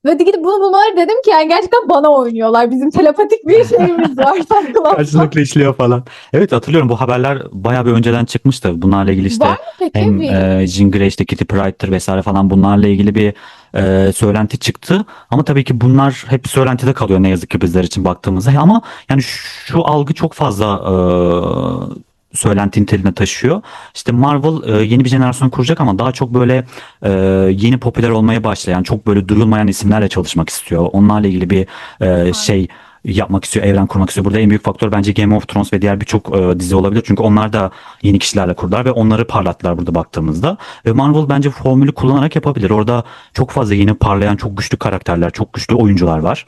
Ve gidip bunu bulmaları, dedim ki yani gerçekten bana oynuyorlar. Bizim telepatik bir şeyimiz var Cyclops'la. Karşılıklı işliyor falan. Evet hatırlıyorum, bu haberler bayağı bir önceden çıkmıştı. Bunlarla ilgili Var işte mı peki hem bir... Jean Grey, işte Kitty Pryde'tır vesaire falan, bunlarla ilgili bir söylenti çıktı. Ama tabii ki bunlar hep söylentide kalıyor ne yazık ki bizler için baktığımızda. Ama yani şu algı çok fazla söylenti niteliğine taşıyor. İşte Marvel yeni bir jenerasyon kuracak ama daha çok böyle yeni popüler olmaya başlayan, çok böyle duyulmayan isimlerle çalışmak istiyor. Onlarla ilgili bir şey yapmak istiyor, evren kurmak istiyor. Burada en büyük faktör bence Game of Thrones ve diğer birçok dizi olabilir. Çünkü onlar da yeni kişilerle kurdular ve onları parlattılar burada baktığımızda. Ve Marvel bence formülü kullanarak yapabilir. Orada çok fazla yeni parlayan, çok güçlü karakterler, çok güçlü oyuncular var.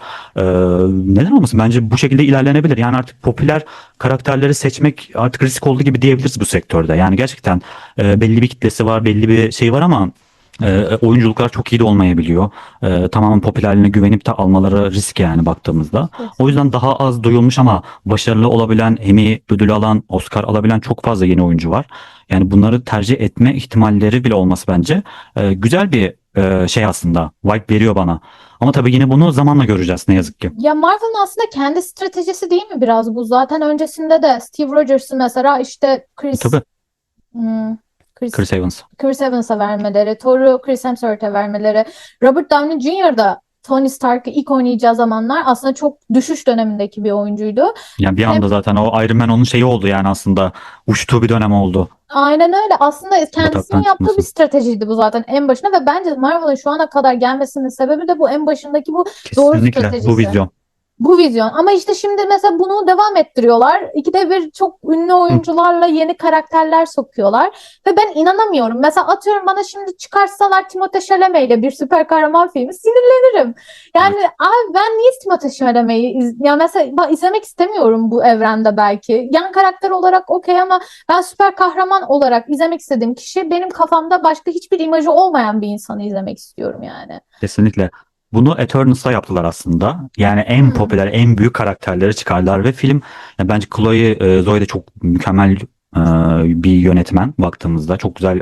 Neden olmasın? Bence bu şekilde ilerlenebilir. Yani artık popüler karakterleri seçmek artık risk oldu gibi diyebiliriz bu sektörde. Yani gerçekten belli bir kitlesi var, belli bir şey var ama oyunculuklar çok iyi de olmayabiliyor. Tamamen popülerliğine güvenip de almaları risk yani baktığımızda. O yüzden daha az duyulmuş ama başarılı olabilen, Emmy ödülü alan, Oscar alabilen çok fazla yeni oyuncu var. Yani bunları tercih etme ihtimalleri bile olması bence güzel bir şey aslında. Vibe veriyor bana. Ama tabii yine bunu zamanla göreceğiz ne yazık ki. Ya Marvel'ın aslında kendi stratejisi değil mi biraz bu? Zaten öncesinde de Steve Rogers'ı mesela işte Tabii hmm, Chris Evans. Chris Evans'a vermeleri, Thor'u Chris Hemsworth'e vermeleri, Robert Downey Jr. da Tony Stark'ı ilk oynayacağı zamanlar aslında çok düşüş dönemindeki bir oyuncuydu. Yani bir Hem anda zaten o Iron Man onun şeyi oldu yani aslında. Uçtuğu bir dönem oldu. aynen öyle. Aslında kendisinin Bataktan yaptığı bir çıkması. stratejiydi bu zaten en başında ve bence Marvel'ın şu ana kadar gelmesinin sebebi de bu en başındaki bu doğru Kesinlikle bu stratejisi. vizyon. Bu vizyon. Ama işte şimdi mesela bunu devam ettiriyorlar. İkide bir çok ünlü Hı. oyuncularla yeni karakterler sokuyorlar. Ve ben inanamıyorum. Mesela atıyorum, bana şimdi çıkarsalar Timothée Chalamet ile bir süper kahraman filmi, sinirlenirim. Yani Evet. abi ben niye Timothée Chalamet'i ya mesela izlemek istemiyorum bu evrende belki. Yan karakter olarak okey ama ben süper kahraman olarak izlemek istediğim kişi, benim kafamda başka hiçbir imajı olmayan bir insanı izlemek istiyorum yani. Kesinlikle. Bunu Eternals'ta yaptılar aslında. Yani en Hmm. popüler, en büyük karakterleri çıkardılar ve film, ya bence Zoe de çok mükemmel bir yönetmen baktığımızda. Çok güzel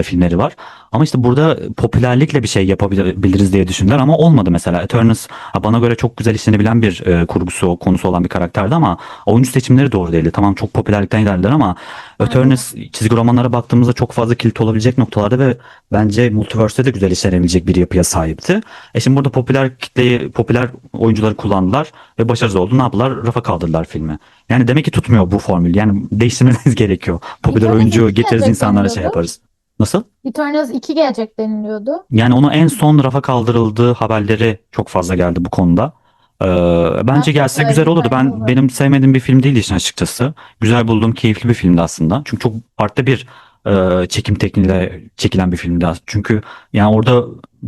filmleri var. Ama işte burada popülerlikle bir şey yapabiliriz diye düşündüler ama olmadı mesela. Eternals bana göre çok güzel işlenebilen bir kurgusu, konusu olan bir karakterdi ama oyuncu seçimleri doğru değildi. Tamam çok popülerlikten ilerlediler ama Aynen. Eternals çizgi romanlara baktığımızda çok fazla kilit olabilecek noktalarda ve bence Multiverse'de de güzel işlenebilecek bir yapıya sahipti. Şimdi burada popüler kitleyi, popüler oyuncuları kullandılar ve başarısız oldu. Ne yaptılar? Rafa kaldırdılar filmi. Yani demek ki tutmuyor bu formül. Yani değiştirmeniz gerekiyor. Popüler Eternals oyuncu 2 getiririz, gelecek insanlara şey deniliyordu. yaparız. Nasıl? Eternals 2 gelecek deniliyordu. Yani onu en son rafa kaldırıldığı haberleri çok fazla geldi bu konuda. Ben Bence çok gelse güzel olurdu. heyecanlıyım. Benim sevmediğim bir film değil işin açıkçası. Güzel bulduğum keyifli bir filmdi aslında. Çünkü çok farklı bir çekim tekniğiyle çekilen bir filmdi aslında. Çünkü yani orada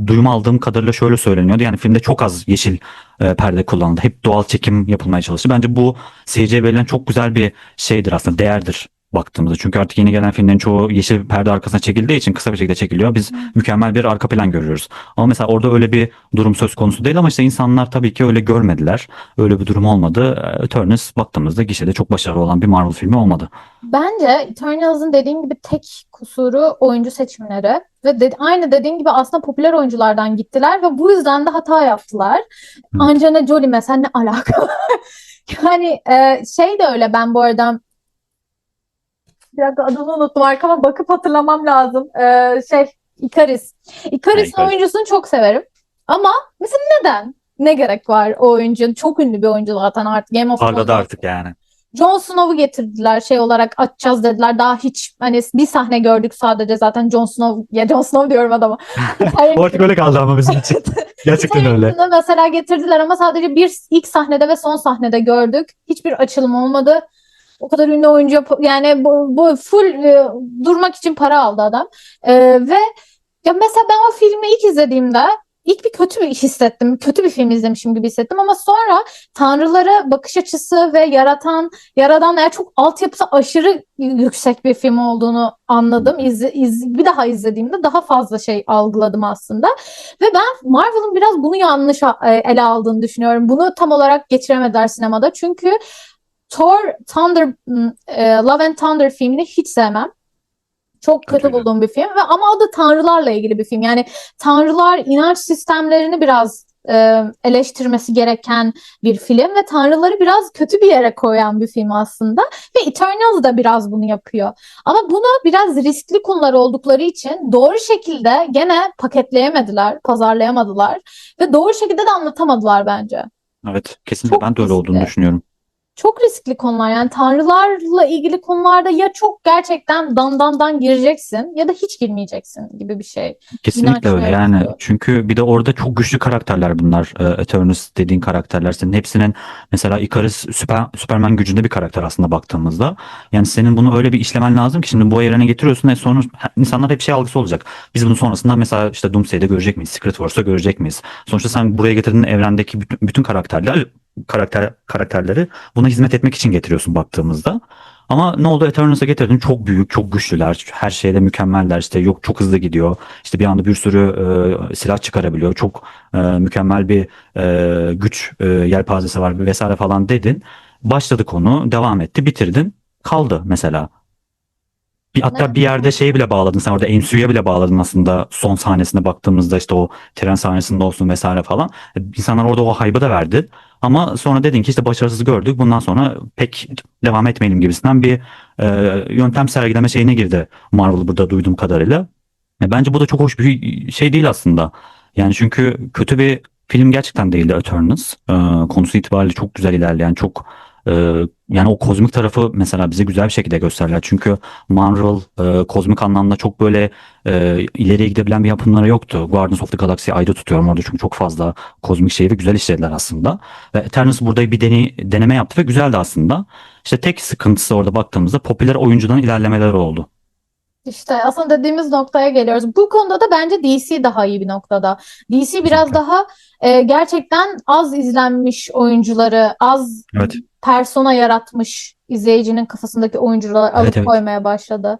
duyum aldığım kadarıyla şöyle söyleniyordu. Yani filmde çok az yeşil perde kullanıldı. Hep doğal çekim yapılmaya çalıştı. Bence bu seyirciye verilen çok güzel bir şeydir aslında. Değerdir baktığımızda. Çünkü artık yeni gelen filmlerin çoğu yeşil perde arkasına çekildiği için kısa bir şekilde çekiliyor. Biz mükemmel bir arka plan görüyoruz. Ama mesela orada öyle bir durum söz konusu değil ama işte insanlar tabii ki öyle görmediler. Öyle bir durum olmadı. Eternals baktığımızda gişede çok başarılı olan bir Marvel filmi olmadı. Bence Eternals'ın dediğin gibi tek kusuru oyuncu seçimleri ve aynı dediğin gibi aslında popüler oyunculardan gittiler ve bu yüzden de hata yaptılar. Evet. Angelina Jolie mesela ne alaka? Yani şey de öyle, ben bu arada bir dakika adını unuttum, arkama bakıp hatırlamam lazım. Icarus. Yani Icarus'un oyuncusunu çok severim. Ama mesela neden? Ne gerek var o oyuncunun? Çok ünlü bir oyuncu zaten artık. Game of parladı Thrones'da artık yani. Jon Snow'u getirdiler, şey olarak açacağız dediler. Daha hiç hani bir sahne gördük sadece zaten Jon Snow, ya Jon Snow diyorum adama. O artık öyle kaldı ama bizim için. Gerçekten öyle. Hikayesini mesela getirdiler ama sadece bir ilk sahnede ve son sahnede gördük. Hiçbir açılım olmadı. O kadar ünlü oyuncu yani bu full durmak için para aldı adam. Ve ya mesela ben o filmi ilk izlediğimde ilk bir kötü bir hissettim. Kötü bir film izlemişim gibi hissettim ama sonra tanrılara bakış açısı ve yaradan yani çok altyapısı aşırı yüksek bir film olduğunu anladım. Bir daha izlediğimde daha fazla şey algıladım aslında. Ve ben Marvel'ın biraz bunu yanlış ele aldığını düşünüyorum. Bunu tam olarak geçiremediler sinemada. Çünkü Thor, Love and Thunder filmini hiç sevmem. Çok kötü Kötüydü. bulduğum bir film ve ama o da tanrılarla ilgili bir film. Yani tanrılar inanç sistemlerini biraz eleştirmesi gereken bir film ve tanrıları biraz kötü bir yere koyan bir film aslında. Ve Eternals da biraz bunu yapıyor. Ama bunu biraz riskli konular oldukları için doğru şekilde gene paketleyemediler, pazarlayamadılar ve doğru şekilde de anlatamadılar bence. Evet, kesinlikle Çok ben de öyle olduğunu riskli. düşünüyorum. Çok riskli konular, yani tanrılarla ilgili konularda ya çok gerçekten dan gireceksin ya da hiç girmeyeceksin gibi bir şey. Kesinlikle İnanç öyle yani mevzusu. çünkü bir de orada çok güçlü karakterler bunlar. Eternals dediğin karakterler senin hepsinin mesela Icarus Superman gücünde bir karakter aslında baktığımızda. Yani senin bunu öyle bir işlemen lazım ki şimdi bu evrene getiriyorsun ve sonra insanlar hep şey algısı olacak. Biz bunu sonrasında mesela işte Doomsday'de görecek miyiz? Secret Wars'ta görecek miyiz? Sonuçta sen buraya getirdiğin evrendeki bütün karakterleri buna hizmet etmek için getiriyorsun baktığımızda. Ama ne oldu? Eternals'a getirdin. Çok büyük, çok güçlüler. Her şeyde mükemmeller. İşte yok çok hızlı gidiyor. İşte bir anda bir sürü silah çıkarabiliyor. Çok mükemmel bir güç yelpazesi var vesaire falan dedin. Başladı konu, devam etti, bitirdin. Kaldı mesela. Hatta bir yerde şeye bile bağladın. Sen orada MCU'ya bile bağladın aslında son sahnesine baktığımızda işte o tren sahnesinde olsun vesaire falan. İnsanlar orada o hype'ı da verdi. Ama sonra dedin ki işte başarısız gördük. Bundan sonra pek devam etmeyelim gibisinden bir e, yöntem sergileme şeyine girdi Marvel burada duyduğum kadarıyla. Bence bu da çok hoş bir şey değil aslında. Yani çünkü kötü bir film gerçekten değildi Eternals. Konusu itibariyle çok güzel ilerleyen, çok e, yani o kozmik tarafı mesela bize güzel bir şekilde gösterdiler. Çünkü Marvel kozmik anlamda çok böyle ileriye gidebilen bir yapımları yoktu. Guardians of the Galaxy'yi ayrı tutuyorum orada çünkü çok fazla kozmik şeyi ve güzel işlediler aslında. Ve Eternals burada bir deneme yaptı ve güzeldi aslında. İşte tek sıkıntısı orada baktığımızda popüler oyuncudan ilerlemeler oldu. İşte aslında dediğimiz noktaya geliyoruz. Bu konuda da bence DC daha iyi bir noktada. DC biraz Kesinlikle. daha gerçekten az izlenmiş oyuncuları, az Evet. persona yaratmış izleyicinin kafasındaki oyuncuları Evet, alıp evet. koymaya başladı.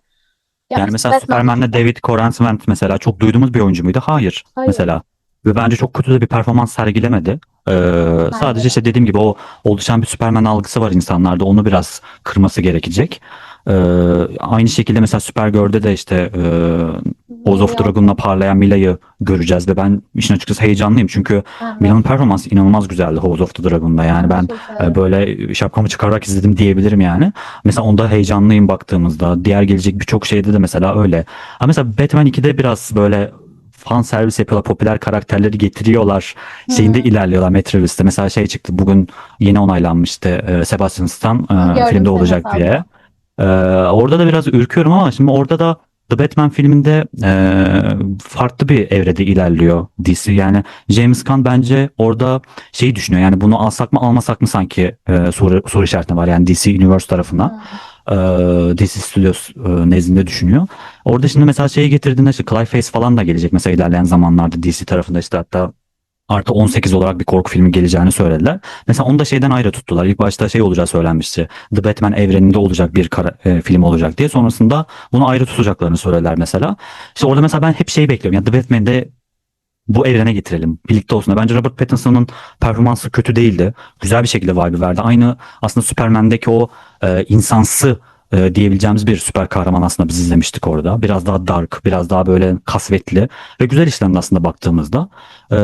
Ya Yani mesela mesela Batman. Superman'de David Corenswet mesela çok duyduğumuz bir oyuncu muydu? Hayır. Hayır, Mesela. Ve bence çok kötü de bir performans sergilemedi. bence Sadece de. işte dediğim gibi o oluşan bir Superman algısı var insanlarda. Onu biraz kırması gerekecek. E, Aynı şekilde mesela Supergirl'de de işte House of Mila. Dragon'la parlayan Mila'yı göreceğiz ve ben işin açıkçası heyecanlıyım çünkü Evet. Mila'nın performansı inanılmaz güzeldi House of the Dragon'da. Yani Ben ben çok severim. böyle şapkamı çıkararak izledim diyebilirim yani. Mesela onda heyecanlıyım baktığımızda. Diğer gelecek birçok şeyde de mesela öyle. Ama mesela Batman 2'de biraz böyle fan servis yapıyorlar. Popüler karakterleri getiriyorlar. Şeyinde Hı. ilerliyorlar Matt Reeves'te. Mesela şey çıktı. Bugün yeni onaylanmıştı. Sebastian Stan Gördüm filmde senin olacak diye. hesabına. Orada da biraz ürküyorum ama şimdi orada da The Batman filminde farklı bir evrede ilerliyor DC. Yani James Gunn bence orada şeyi düşünüyor. Yani bunu alsak mı almasak mı sanki soru işaretine var. Yani DC Universe tarafına. Hı. DC Studios nezdinde düşünüyor. Orada şimdi mesela şeyi getirdiğinde işte Clayface falan da gelecek. Mesela ilerleyen zamanlarda DC tarafında işte hatta artı 18 olarak bir korku filmi geleceğini söylediler. Mesela onu da şeyden ayrı tuttular. İlk başta şey olacağı söylenmişti. The Batman evreninde olacak bir film olacak diye. Sonrasında bunu ayrı tutacaklarını söylediler mesela. İşte orada mesela ben hep şeyi bekliyorum. Ya The Batman'de bu evrene getirelim. Birlikte olsun. Bence Robert Pattinson'ın performansı kötü değildi. Güzel bir şekilde vibe verdi. Aynı aslında Superman'deki o insansı diyebileceğimiz bir süper kahraman aslında biz izlemiştik orada. Biraz daha dark, biraz daha böyle kasvetli ve güzel işlendi aslında baktığımızda. E,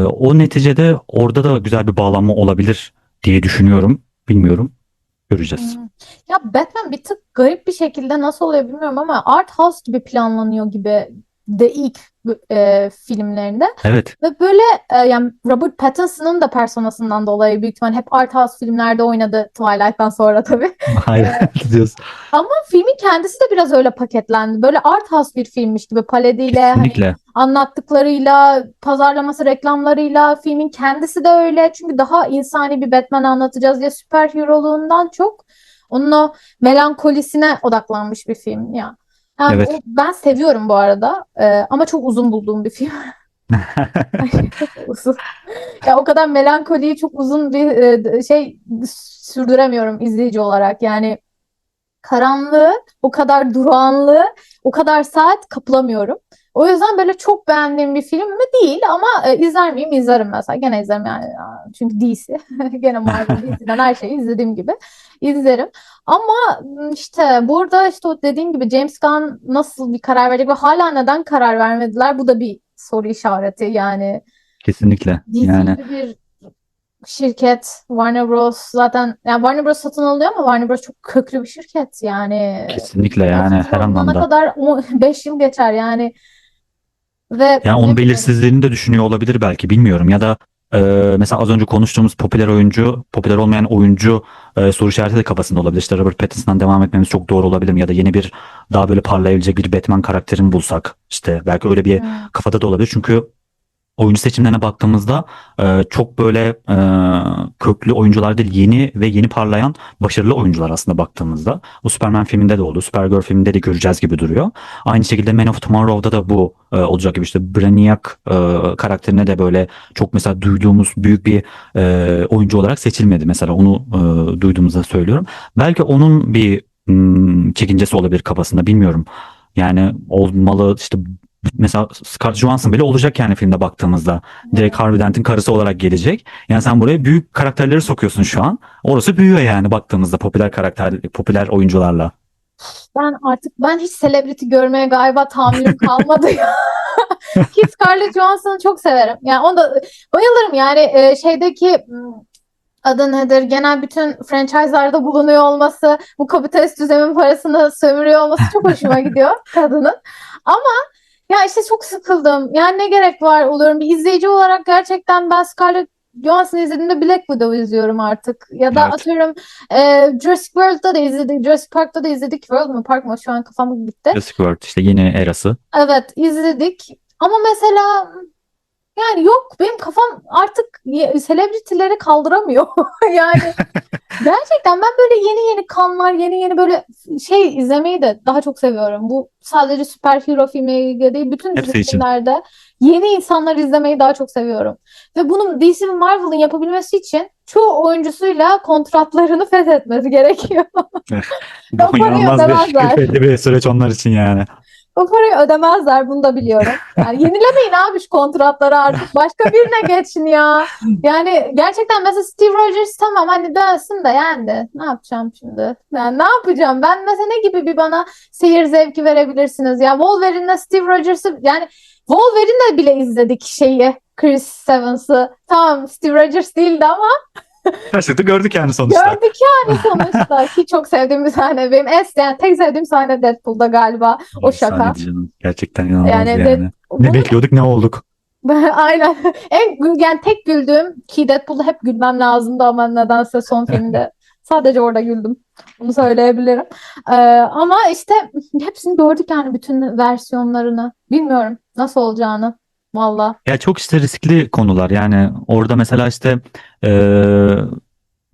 O neticede orada da güzel bir bağlanma olabilir diye düşünüyorum. Bilmiyorum. Göreceğiz. Hmm. Ya Batman bir tık garip bir şekilde nasıl oluyor bilmiyorum ama art house gibi planlanıyor gibi de ilk filmlerinde. Evet. Ve böyle yani Robert Pattinson'ın da personasından dolayı büyük ihtimal hep art house filmlerde oynadı Twilight'tan sonra tabii. Hayır diyoruz. Ama filmin kendisi de biraz öyle paketlendi. Böyle art house bir filmmiş gibi paletiyle hani Kesinlikle. anlattıklarıyla, pazarlaması, reklamlarıyla filmin kendisi de öyle. Çünkü daha insani bir Batman anlatacağız diye süper hero'luğundan çok onun o melankolisine odaklanmış bir film ya. Yani Evet. ben seviyorum bu arada. Ama çok uzun bulduğum bir film. Çok uzun. Ya o kadar melankoliyi çok uzun bir şey sürdüremiyorum izleyici olarak. Yani karanlığı, o kadar durağanlığı, o kadar saat kapılamıyorum. O yüzden böyle çok beğendiğim bir film mi değil ama izler miyim? İzlerim mesela. Gene izlerim yani. Çünkü DC. Gene Marvel DC'den her şeyi izlediğim gibi izlerim. Ama işte burada işte o dediğim gibi James Gunn nasıl bir karar verecek ve hala neden karar vermediler? Bu da bir soru işareti. Yani Kesinlikle. DC Yani gibi bir şirket Warner Bros. Zaten yani Warner Bros. Satın alıyor ama Warner Bros. Çok köklü bir şirket. Yani kesinlikle yani her yöneticiler bulana anlamda. kadar 5 yıl geçer yani ve Yani onun ne bileyim. belirsizliğini de düşünüyor olabilir belki bilmiyorum. Ya da e, mesela az önce konuştuğumuz popüler oyuncu, popüler olmayan oyuncu soru işareti de kafasında olabilir. İşte Robert Pattinson'dan devam etmemiz çok doğru olabilir mi? Ya da yeni bir daha böyle parlayabilecek bir Batman karakterini bulsak. İşte belki öyle bir Hmm. kafada da olabilir. Çünkü oyuncu seçimlerine baktığımızda çok böyle köklü oyuncular değil, yeni ve yeni parlayan başarılı oyuncular aslında baktığımızda. Bu Superman filminde de oldu. Supergirl filminde de göreceğiz gibi duruyor. Aynı şekilde Man of Tomorrow'da da bu olacak gibi işte Brainiac karakterine de böyle çok mesela duyduğumuz büyük bir oyuncu olarak seçilmedi. Mesela onu duyduğumuzda söylüyorum. Belki onun bir çekincesi olabilir kafasında bilmiyorum. Yani olmalı işte mesela Scarlett Johansson bile olacak yani filmde baktığımızda. Direkt Harvey Dent'in karısı olarak gelecek. Yani sen buraya büyük karakterleri sokuyorsun şu an. Orası büyüyor yani baktığımızda popüler karakter, popüler oyuncularla. Ben hiç celebrity görmeye galiba tahammülüm kalmadı ya. Ki Scarlett Johansson'ı çok severim. Yani onda bayılırım yani şeydeki adı nedir? Genel bütün franchise'larda bulunuyor olması, bu kapitalist düzenin parasını sömürüyor olması çok hoşuma gidiyor kadının. Ama ya işte çok sıkıldım. Yani ne gerek var oluyorum. Bir izleyici olarak gerçekten ben Scarlett Johansson'ı izlediğimde Black Widow izliyorum artık. Ya da Evet. atıyorum Jurassic World'da da izledik. Jurassic Park'ta da izledik. World mu Park mı? Şu an kafam gitti. Jurassic World işte yeni erası. Evet izledik. Ama mesela yani yok benim kafam artık selebritileri kaldıramıyor. Yani gerçekten ben böyle yeni yeni kanlar, yeni yeni böyle şey izlemeyi de daha çok seviyorum. Bu sadece süper hero filmi değil, bütün dizi Hepsi için. filmlerde yeni insanlar izlemeyi daha çok seviyorum. Ve bunu DC ve Marvel'ın yapabilmesi için çoğu oyuncusuyla kontratlarını feshetmesi gerekiyor. Eh, O Bu parayı inanılmaz bir ödemezler. külfetli bir süreç onlar için yani. O parayı ödemezler, bunu da biliyorum. Yani yenilemeyin abi şu kontratları artık. Başka birine geçin ya. Yani gerçekten mesela Steve Rogers tamam hadi dönsün de yani ne yapacağım şimdi? Yani ne yapacağım? Ben mesela ne gibi bir bana seyir zevki verebilirsiniz? Ya Wolverine'le Steve Rogers'ı yani Wolverine'le bile izledik şeyi. Chris Evans'ı. Tamam Steve Rogers değildi ama Karşılıklı gördük yani sonuçta. gördük yani sonuçta. Ki çok sevdiğim bir sahne. Benim yani tek sevdiğim sahne Deadpool'da galiba. O şaka. Efsane canım. Gerçekten inanılmaz Yani yani. Ne bunu bekliyorduk ne olduk. aynen. Yani tek güldüğüm ki Deadpool'da hep gülmem lazımdı ama nedense son filmde sadece orada güldüm. Bunu söyleyebilirim. Ama işte hepsini gördük yani bütün versiyonlarını. Bilmiyorum nasıl olacağını. Valla. Ya çok işte riskli konular yani orada mesela işte eee,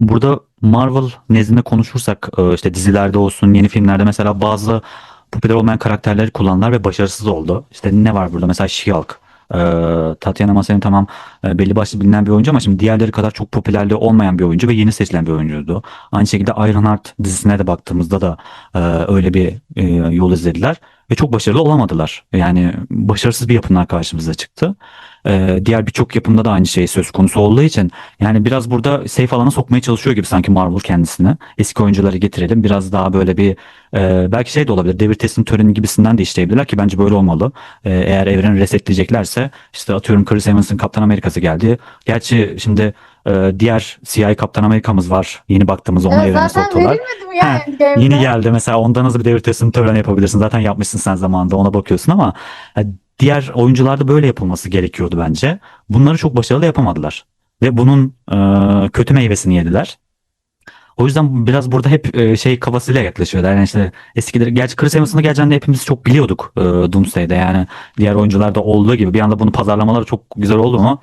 burada Marvel nezdinde konuşursak işte dizilerde olsun yeni filmlerde mesela bazı popüler olmayan karakterleri kullandılar ve başarısız oldu. İşte ne var burada mesela She-Hulk. Tatiana Maslany tamam belli başlı bilinen bir oyuncu ama şimdi diğerleri kadar çok popülerliği olmayan bir oyuncu ve yeni seçilen bir oyuncuydu. Aynı şekilde Ironheart dizisine de baktığımızda da öyle bir yol izlediler ve çok başarılı olamadılar. Yani başarısız bir yapımlar karşımıza çıktı. Diğer birçok yapımda da aynı şey söz konusu olduğu için yani biraz burada safe alana sokmaya çalışıyor gibi sanki Marvel kendisini. Eski oyuncuları getirelim. Biraz daha böyle bir belki şey de olabilir. Devir teslim töreni gibisinden de işleyebilirler ki bence böyle olmalı. Eğer evreni resetleyeceklerse işte atıyorum Chris Evans'ın Kaptan Amerika'sı geldi. Gerçi şimdi diğer siyahi Kaptan Amerika'mız var. Yeni baktığımız ona Evet, evrene zaten soktular. verilmedi mi ya He, Endgame'de? yeni geldi mesela ondan nasıl bir devir teslim töreni yapabilirsin. Zaten yapmışsın sen zamanında ona bakıyorsun ama diğer oyuncularda böyle yapılması gerekiyordu bence. Bunları çok başarılı yapamadılar. Ve bunun kötü meyvesini yediler. O yüzden biraz burada hep şey kafasıyla yaklaşıyorlar. Yani işte eskileri gerçi Chris Evans'ın geleceğini hepimiz çok biliyorduk Doomsday'de. Yani diğer oyuncularda olduğu gibi bir anda bunu pazarlamaları çok güzel oldu mu?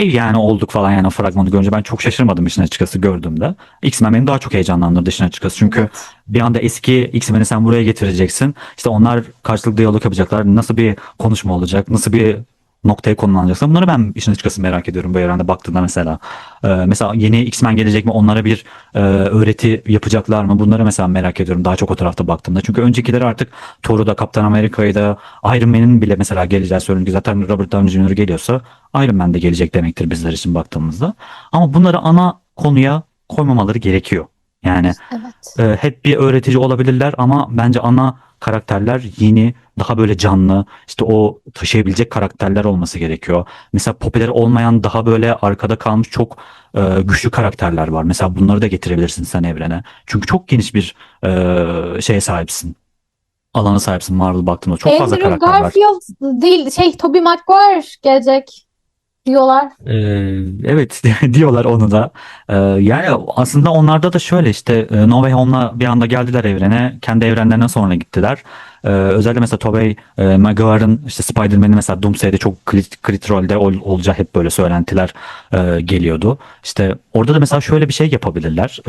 Yani olduk falan yani o fragmanı görünce ben çok şaşırmadım işin açıkçası gördüğümde. X-Men beni daha çok heyecanlandırdı işin açıkçası. Çünkü Evet. bir anda eski X-Men'i sen buraya getireceksin. İşte onlar karşılıklı diyalog yapacaklar. Nasıl bir konuşma olacak? Nasıl bir noktaya konumlanacaksın? Bunları ben işin açıkçası merak ediyorum bu evrende baktığında mesela. Mesela yeni X-Men gelecek mi? Onlara bir öğreti yapacaklar mı? Bunları mesela merak ediyorum daha çok o tarafta baktığımda. Çünkü öncekileri artık Thor'u da Kaptan Amerika'yı da Iron Man'in bile mesela geleceği söyleniyor. Zaten Robert Downey Jr. geliyorsa Iron Man de gelecek demektir bizler için baktığımızda. Ama bunları ana konuya koymamaları gerekiyor. Yani Evet. hep bir öğretici olabilirler ama bence ana karakterler yeni, daha böyle canlı, işte o taşıyabilecek karakterler olması gerekiyor. Mesela popüler olmayan daha böyle arkada kalmış çok güçlü karakterler var. Mesela bunları da getirebilirsin sen evrene. Çünkü çok geniş bir şeye sahipsin. Alana sahipsin Marvel baktığında. Çok fazla Andrew karakter var. Garfield değil Tobey Maguire gelecek diyorlar. Evet diyorlar onu da. Yani aslında onlarda da şöyle işte No Way Home'la bir anda geldiler evrene. Kendi evrenlerine sonra gittiler. Özellikle mesela Tobey Maguire'ın işte Spider-Man'i mesela Doomsday'de çok kilit rolde olacağı hep böyle söylentiler geliyordu. İşte orada da mesela şöyle bir şey yapabilirler.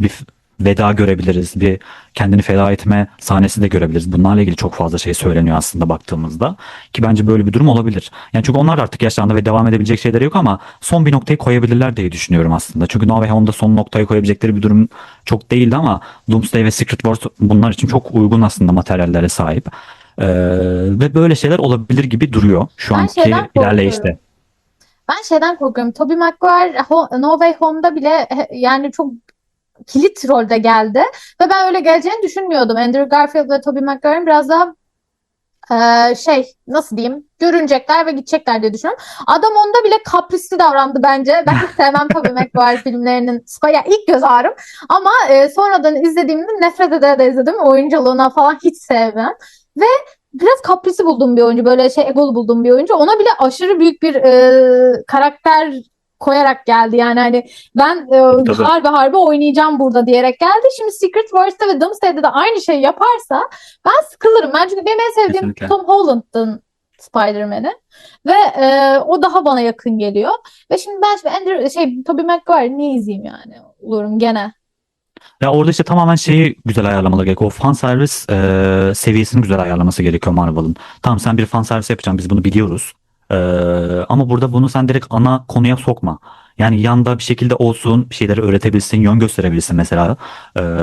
Bir veda görebiliriz. Bir kendini feda etme sahnesi de görebiliriz. Bunlarla ilgili çok fazla şey söyleniyor aslında baktığımızda. Ki bence böyle bir durum olabilir. Yani çünkü onlar da artık yaşlandı ve devam edebilecek şeyleri yok ama son bir noktayı koyabilirler diye düşünüyorum aslında. Çünkü No Way Home'da son noktayı koyabilecekleri bir durum çok değildi ama Doomsday ve Secret Wars bunlar için çok uygun aslında materyallere sahip. Ve böyle şeyler olabilir gibi duruyor şu Ben şeyden anki korkuyorum. ilerleyişte. Ben şeyden korkuyorum. Tobey Maguire No Way Home'da bile yani çok kilit rolde geldi. Ve ben öyle geleceğini düşünmüyordum. Andrew Garfield ve Tobey Maguire'ın biraz daha nasıl diyeyim görünecekler ve gidecekler diye düşünüyorum. Adam onda bile kaprisli davrandı bence. Ben hiç sevmem Tobey Maguire filmlerinin ya ilk göz ağrım ama sonradan izlediğimde nefret ede de izledim. Oyunculuğuna falan hiç sevmem. Ve biraz kaprisi bulduğum bir oyuncu. Böyle egolu bulduğum bir oyuncu. Ona bile aşırı büyük bir karakter koyarak geldi. Yani hani ben Tabii. harbi oynayacağım burada diyerek geldi. Şimdi Secret Wars'ta ve Doomsday'de de aynı şeyi yaparsa ben sıkılırım. Ben çünkü benim en sevdiğim Kesinlikle. Tom Holland'ın Spider-Man'i ve o daha bana yakın geliyor. Ve şimdi ben Tobey Maguire niye izleyeyim yani? Olurum gene. Ya orada işte tamamen şeyi güzel ayarlamaları gerekiyor. O fan servis seviyesini güzel ayarlaması gerekiyor Marvel'ın. Tamam sen bir fan servis yapacaksın biz bunu biliyoruz. Ama burada bunu sen direkt ana konuya sokma. Yani yanda bir şekilde olsun, bir şeyleri öğretebilsin, yön gösterebilsin mesela.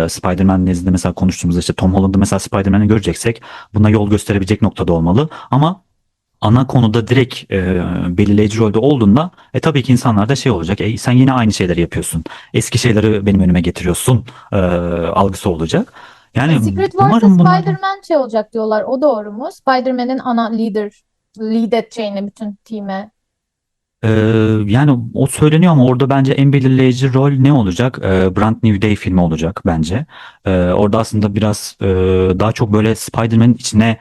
Spider-Man nezdinde mesela konuştuğumuzda işte Tom Holland'ı mesela Spider-Man'i göreceksek buna yol gösterebilecek noktada olmalı. Ama ana konuda direkt belirleyici rolde olduğunda tabii ki insanlar da şey olacak. Sen yine aynı şeyleri yapıyorsun. Eski şeyleri benim önüme getiriyorsun algısı olacak. Yani Secret Wars'ta umarım bunlardan Spider-Man şey olacak diyorlar. O doğru mu? Spider-Man'in lead edeceğini bütün team'e. Ee, yani o söyleniyor ama orada bence en belirleyici rol ne olacak? Brand New Day filmi olacak bence. Orada aslında biraz daha çok böyle Spider-Man'in içine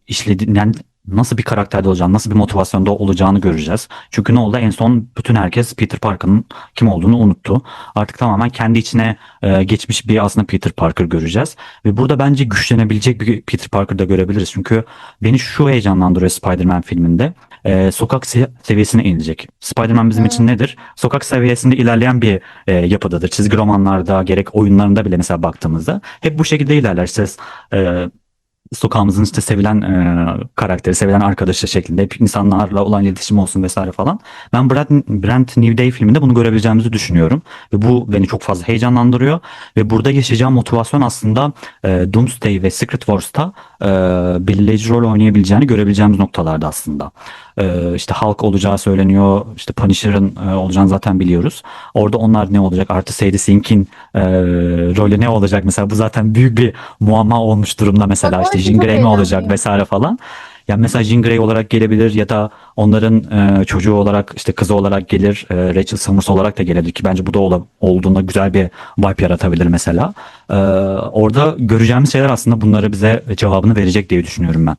işlediğinden nasıl bir karakterde olacağını, nasıl bir motivasyonda olacağını göreceğiz. Çünkü ne oldu? En son bütün herkes Peter Parker'ın kim olduğunu unuttu. Artık tamamen kendi içine geçmiş bir aslında Peter Parker göreceğiz. Ve burada bence güçlenebilecek bir Peter Parker da görebiliriz. Çünkü beni şu heyecanlandırıyor Spider-Man filminde. Sokak seviyesine inilecek. Spider-Man bizim için Hmm. nedir? Sokak seviyesinde ilerleyen bir yapıdadır. Çizgi romanlarda gerek oyunlarında bile mesela baktığımızda hep bu şekilde ilerler. İşte e, sokağımızın işte sevilen karakteri, sevilen arkadaşı şeklinde hep insanlarla olan iletişim olsun vesaire falan. Ben Brand New Day filminde bunu görebileceğimizi düşünüyorum. Ve bu beni çok fazla heyecanlandırıyor. Ve burada yaşayacağım motivasyon aslında Doomsday ve Secret Wars'ta belirleyici rol oynayabileceğini görebileceğimiz noktalarda aslında. İşte Hulk olacağı söyleniyor. İşte Punisher'ın olacağını zaten biliyoruz. Orada onlar ne olacak? Artı Sadie Sink'in rolü ne olacak? Mesela bu zaten büyük bir muamma olmuş durumda Bak mesela. onun İşte için Jean çok Grey mi olacak heyecanlıyım. vesaire falan. Yani mesela Jean Grey olarak gelebilir ya da onların çocuğu olarak işte kızı olarak gelir. Rachel Summers olarak da gelebilir ki bence bu da olduğunda güzel bir vibe yaratabilir mesela. Orada göreceğimiz şeyler aslında bunları bize cevabını verecek diye düşünüyorum ben.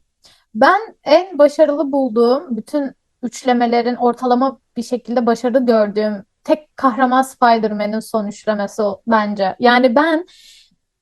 Ben en başarılı bulduğum bütün üçlemelerin ortalama bir şekilde başarılı gördüğüm tek kahraman Spider-Man'in son üçlemesi bence. Yani ben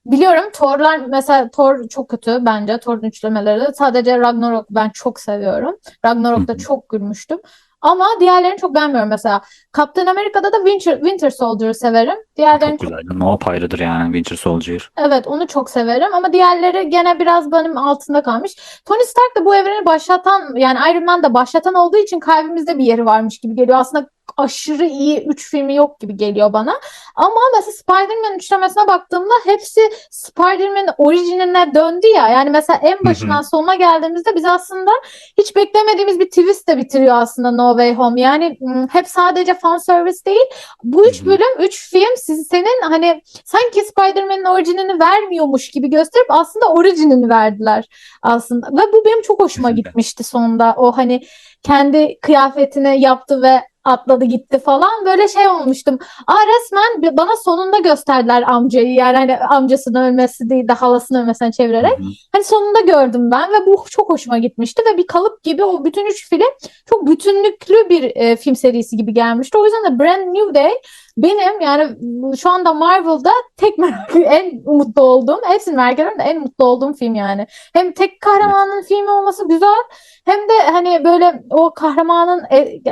biliyorum Thor'lar mesela Thor çok kötü bence. Thor'un üçlemeleri. Sadece Ragnarok ben çok seviyorum. Hı Ragnarok'ta hı. çok gülmüştüm. Ama diğerlerini çok beğenmiyorum mesela. Captain America'da da Winter Soldier'ı severim. Diğerlerini Çok çok. güzel. O apayrıdır yani Winter Soldier. Evet, onu çok severim ama diğerleri gene biraz benim altında kalmış. Tony Stark da bu evreni başlatan yani Iron Man de başlatan olduğu için kalbimizde bir yeri varmış gibi geliyor. Aslında aşırı iyi 3 filmi yok gibi geliyor bana. Ama mesela Spider-Man üçlemesine baktığımda hepsi Spider-Man orijinaline döndü ya. Yani mesela en Hı hı. başından sonuna geldiğimizde biz aslında hiç beklemediğimiz bir twist de bitiriyor aslında No Way Home. Yani hep sadece fan service değil. Bu Hı üç hı. bölüm, 3 film senin hani sanki Spider-Man'in orijinini vermiyormuş gibi gösterip aslında orijinini verdiler aslında. Ve bu benim çok hoşuma Kesinlikle. gitmişti sonunda. O hani kendi kıyafetini yaptı ve atladı gitti falan. Böyle şey olmuştum. Resmen bana sonunda gösterdiler amcayı. Yani hani amcasının ölmesi değil de halasının ölmesine Hı çevirerek. hı. Hani sonunda gördüm ben ve bu çok hoşuma gitmişti ve bir kalıp gibi o bütün 3 film çok bütünlüklü bir film serisi gibi gelmişti. O yüzden de Brand New Day benim yani şu anda Marvel'da tek merak en mutlu olduğum, hepsini merak ediyorum da en mutlu olduğum film yani. Hem tek Evet. kahramanın filmi olması güzel hem de hani böyle o kahramanın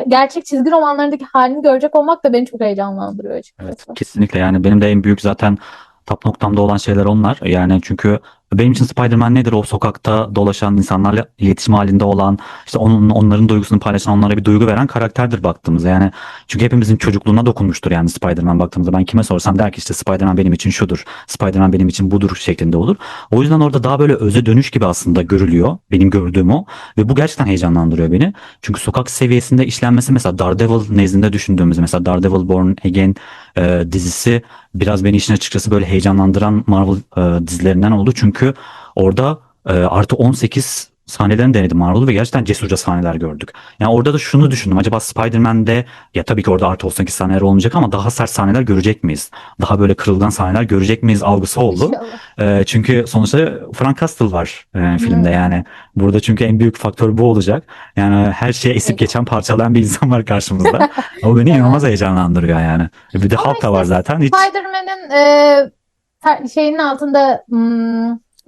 gerçek çizgi romanlarındaki halini görecek olmak da beni çok heyecanlandırıyor Evet, açıkçası. kesinlikle yani benim de en büyük zaten tap noktamda olan şeyler onlar. Yani çünkü benim için Spider-Man nedir? O sokakta dolaşan insanlarla iletişim halinde olan, işte onların duygusunu paylaşan, onlara bir duygu veren karakterdir baktığımızda. Yani çünkü hepimizin çocukluğuna dokunmuştur yani Spider-Man baktığımızda. Ben kime sorsam der ki işte Spider-Man benim için şudur, Spider-Man benim için budur şeklinde olur. O yüzden orada daha böyle öze dönüş gibi aslında görülüyor. Benim gördüğüm o. Ve bu gerçekten heyecanlandırıyor beni. Çünkü sokak seviyesinde işlenmesi mesela Daredevil nezdinde düşündüğümüz mesela Daredevil Born Again dizisi biraz beni işin açıkçası böyle heyecanlandıran Marvel dizilerinden oldu. Çünkü orada artı 18 sahnelerini denedi Marvel ve gerçekten cesurca sahneler gördük. Yani orada da şunu düşündüm. Acaba Spider-Man'de ya tabii ki orada artı 18 sahneler olmayacak ama daha sert sahneler görecek miyiz? Daha böyle kırılgan sahneler görecek miyiz algısı oldu. İnşallah. Çünkü sonuçta Frank Castle var filmde Hmm, yani. Burada çünkü en büyük faktör bu olacak. Yani her şeye esip peki. geçen parçalayan bir insan var karşımızda. O beni inanılmaz Evet. heyecanlandırıyor yani. Bir de Ama Hulk da işte var zaten. Hiç Spider-Man'in şeyinin altında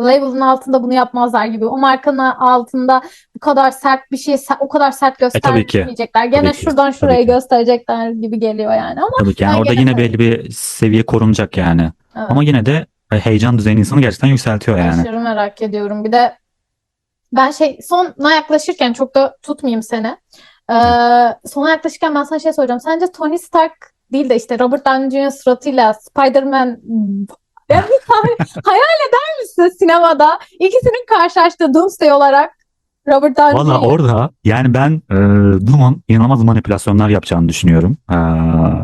label'ın altında bunu yapmazlar gibi. O markanın altında bu kadar sert bir şey o kadar sert tabii ki. göstermeyecekler. Tabii Gene ki. şuradan Tabii şuraya ki. gösterecekler gibi geliyor yani. Ama Tabii ki. Yani ben orada gene yine belli severim. bir seviye korunacak yani. Evet. Ama yine de heyecan düzeyini insanı gerçekten yükseltiyor yani. Aşırı merak ediyorum. Bir de ben sona yaklaşırken çok da tutmayayım seni. Sona yaklaşırken ben sana şey soracağım. Sence Tony Stark değil de işte Robert Downey Jr. suratıyla Spider-Man ya bir tane hayal eder misin sinemada ikisinin karşılaştığı Doomsday olarak Robert Downey Valla Jr. orada yani ben Doom'un inanılmaz manipülasyonlar yapacağını düşünüyorum.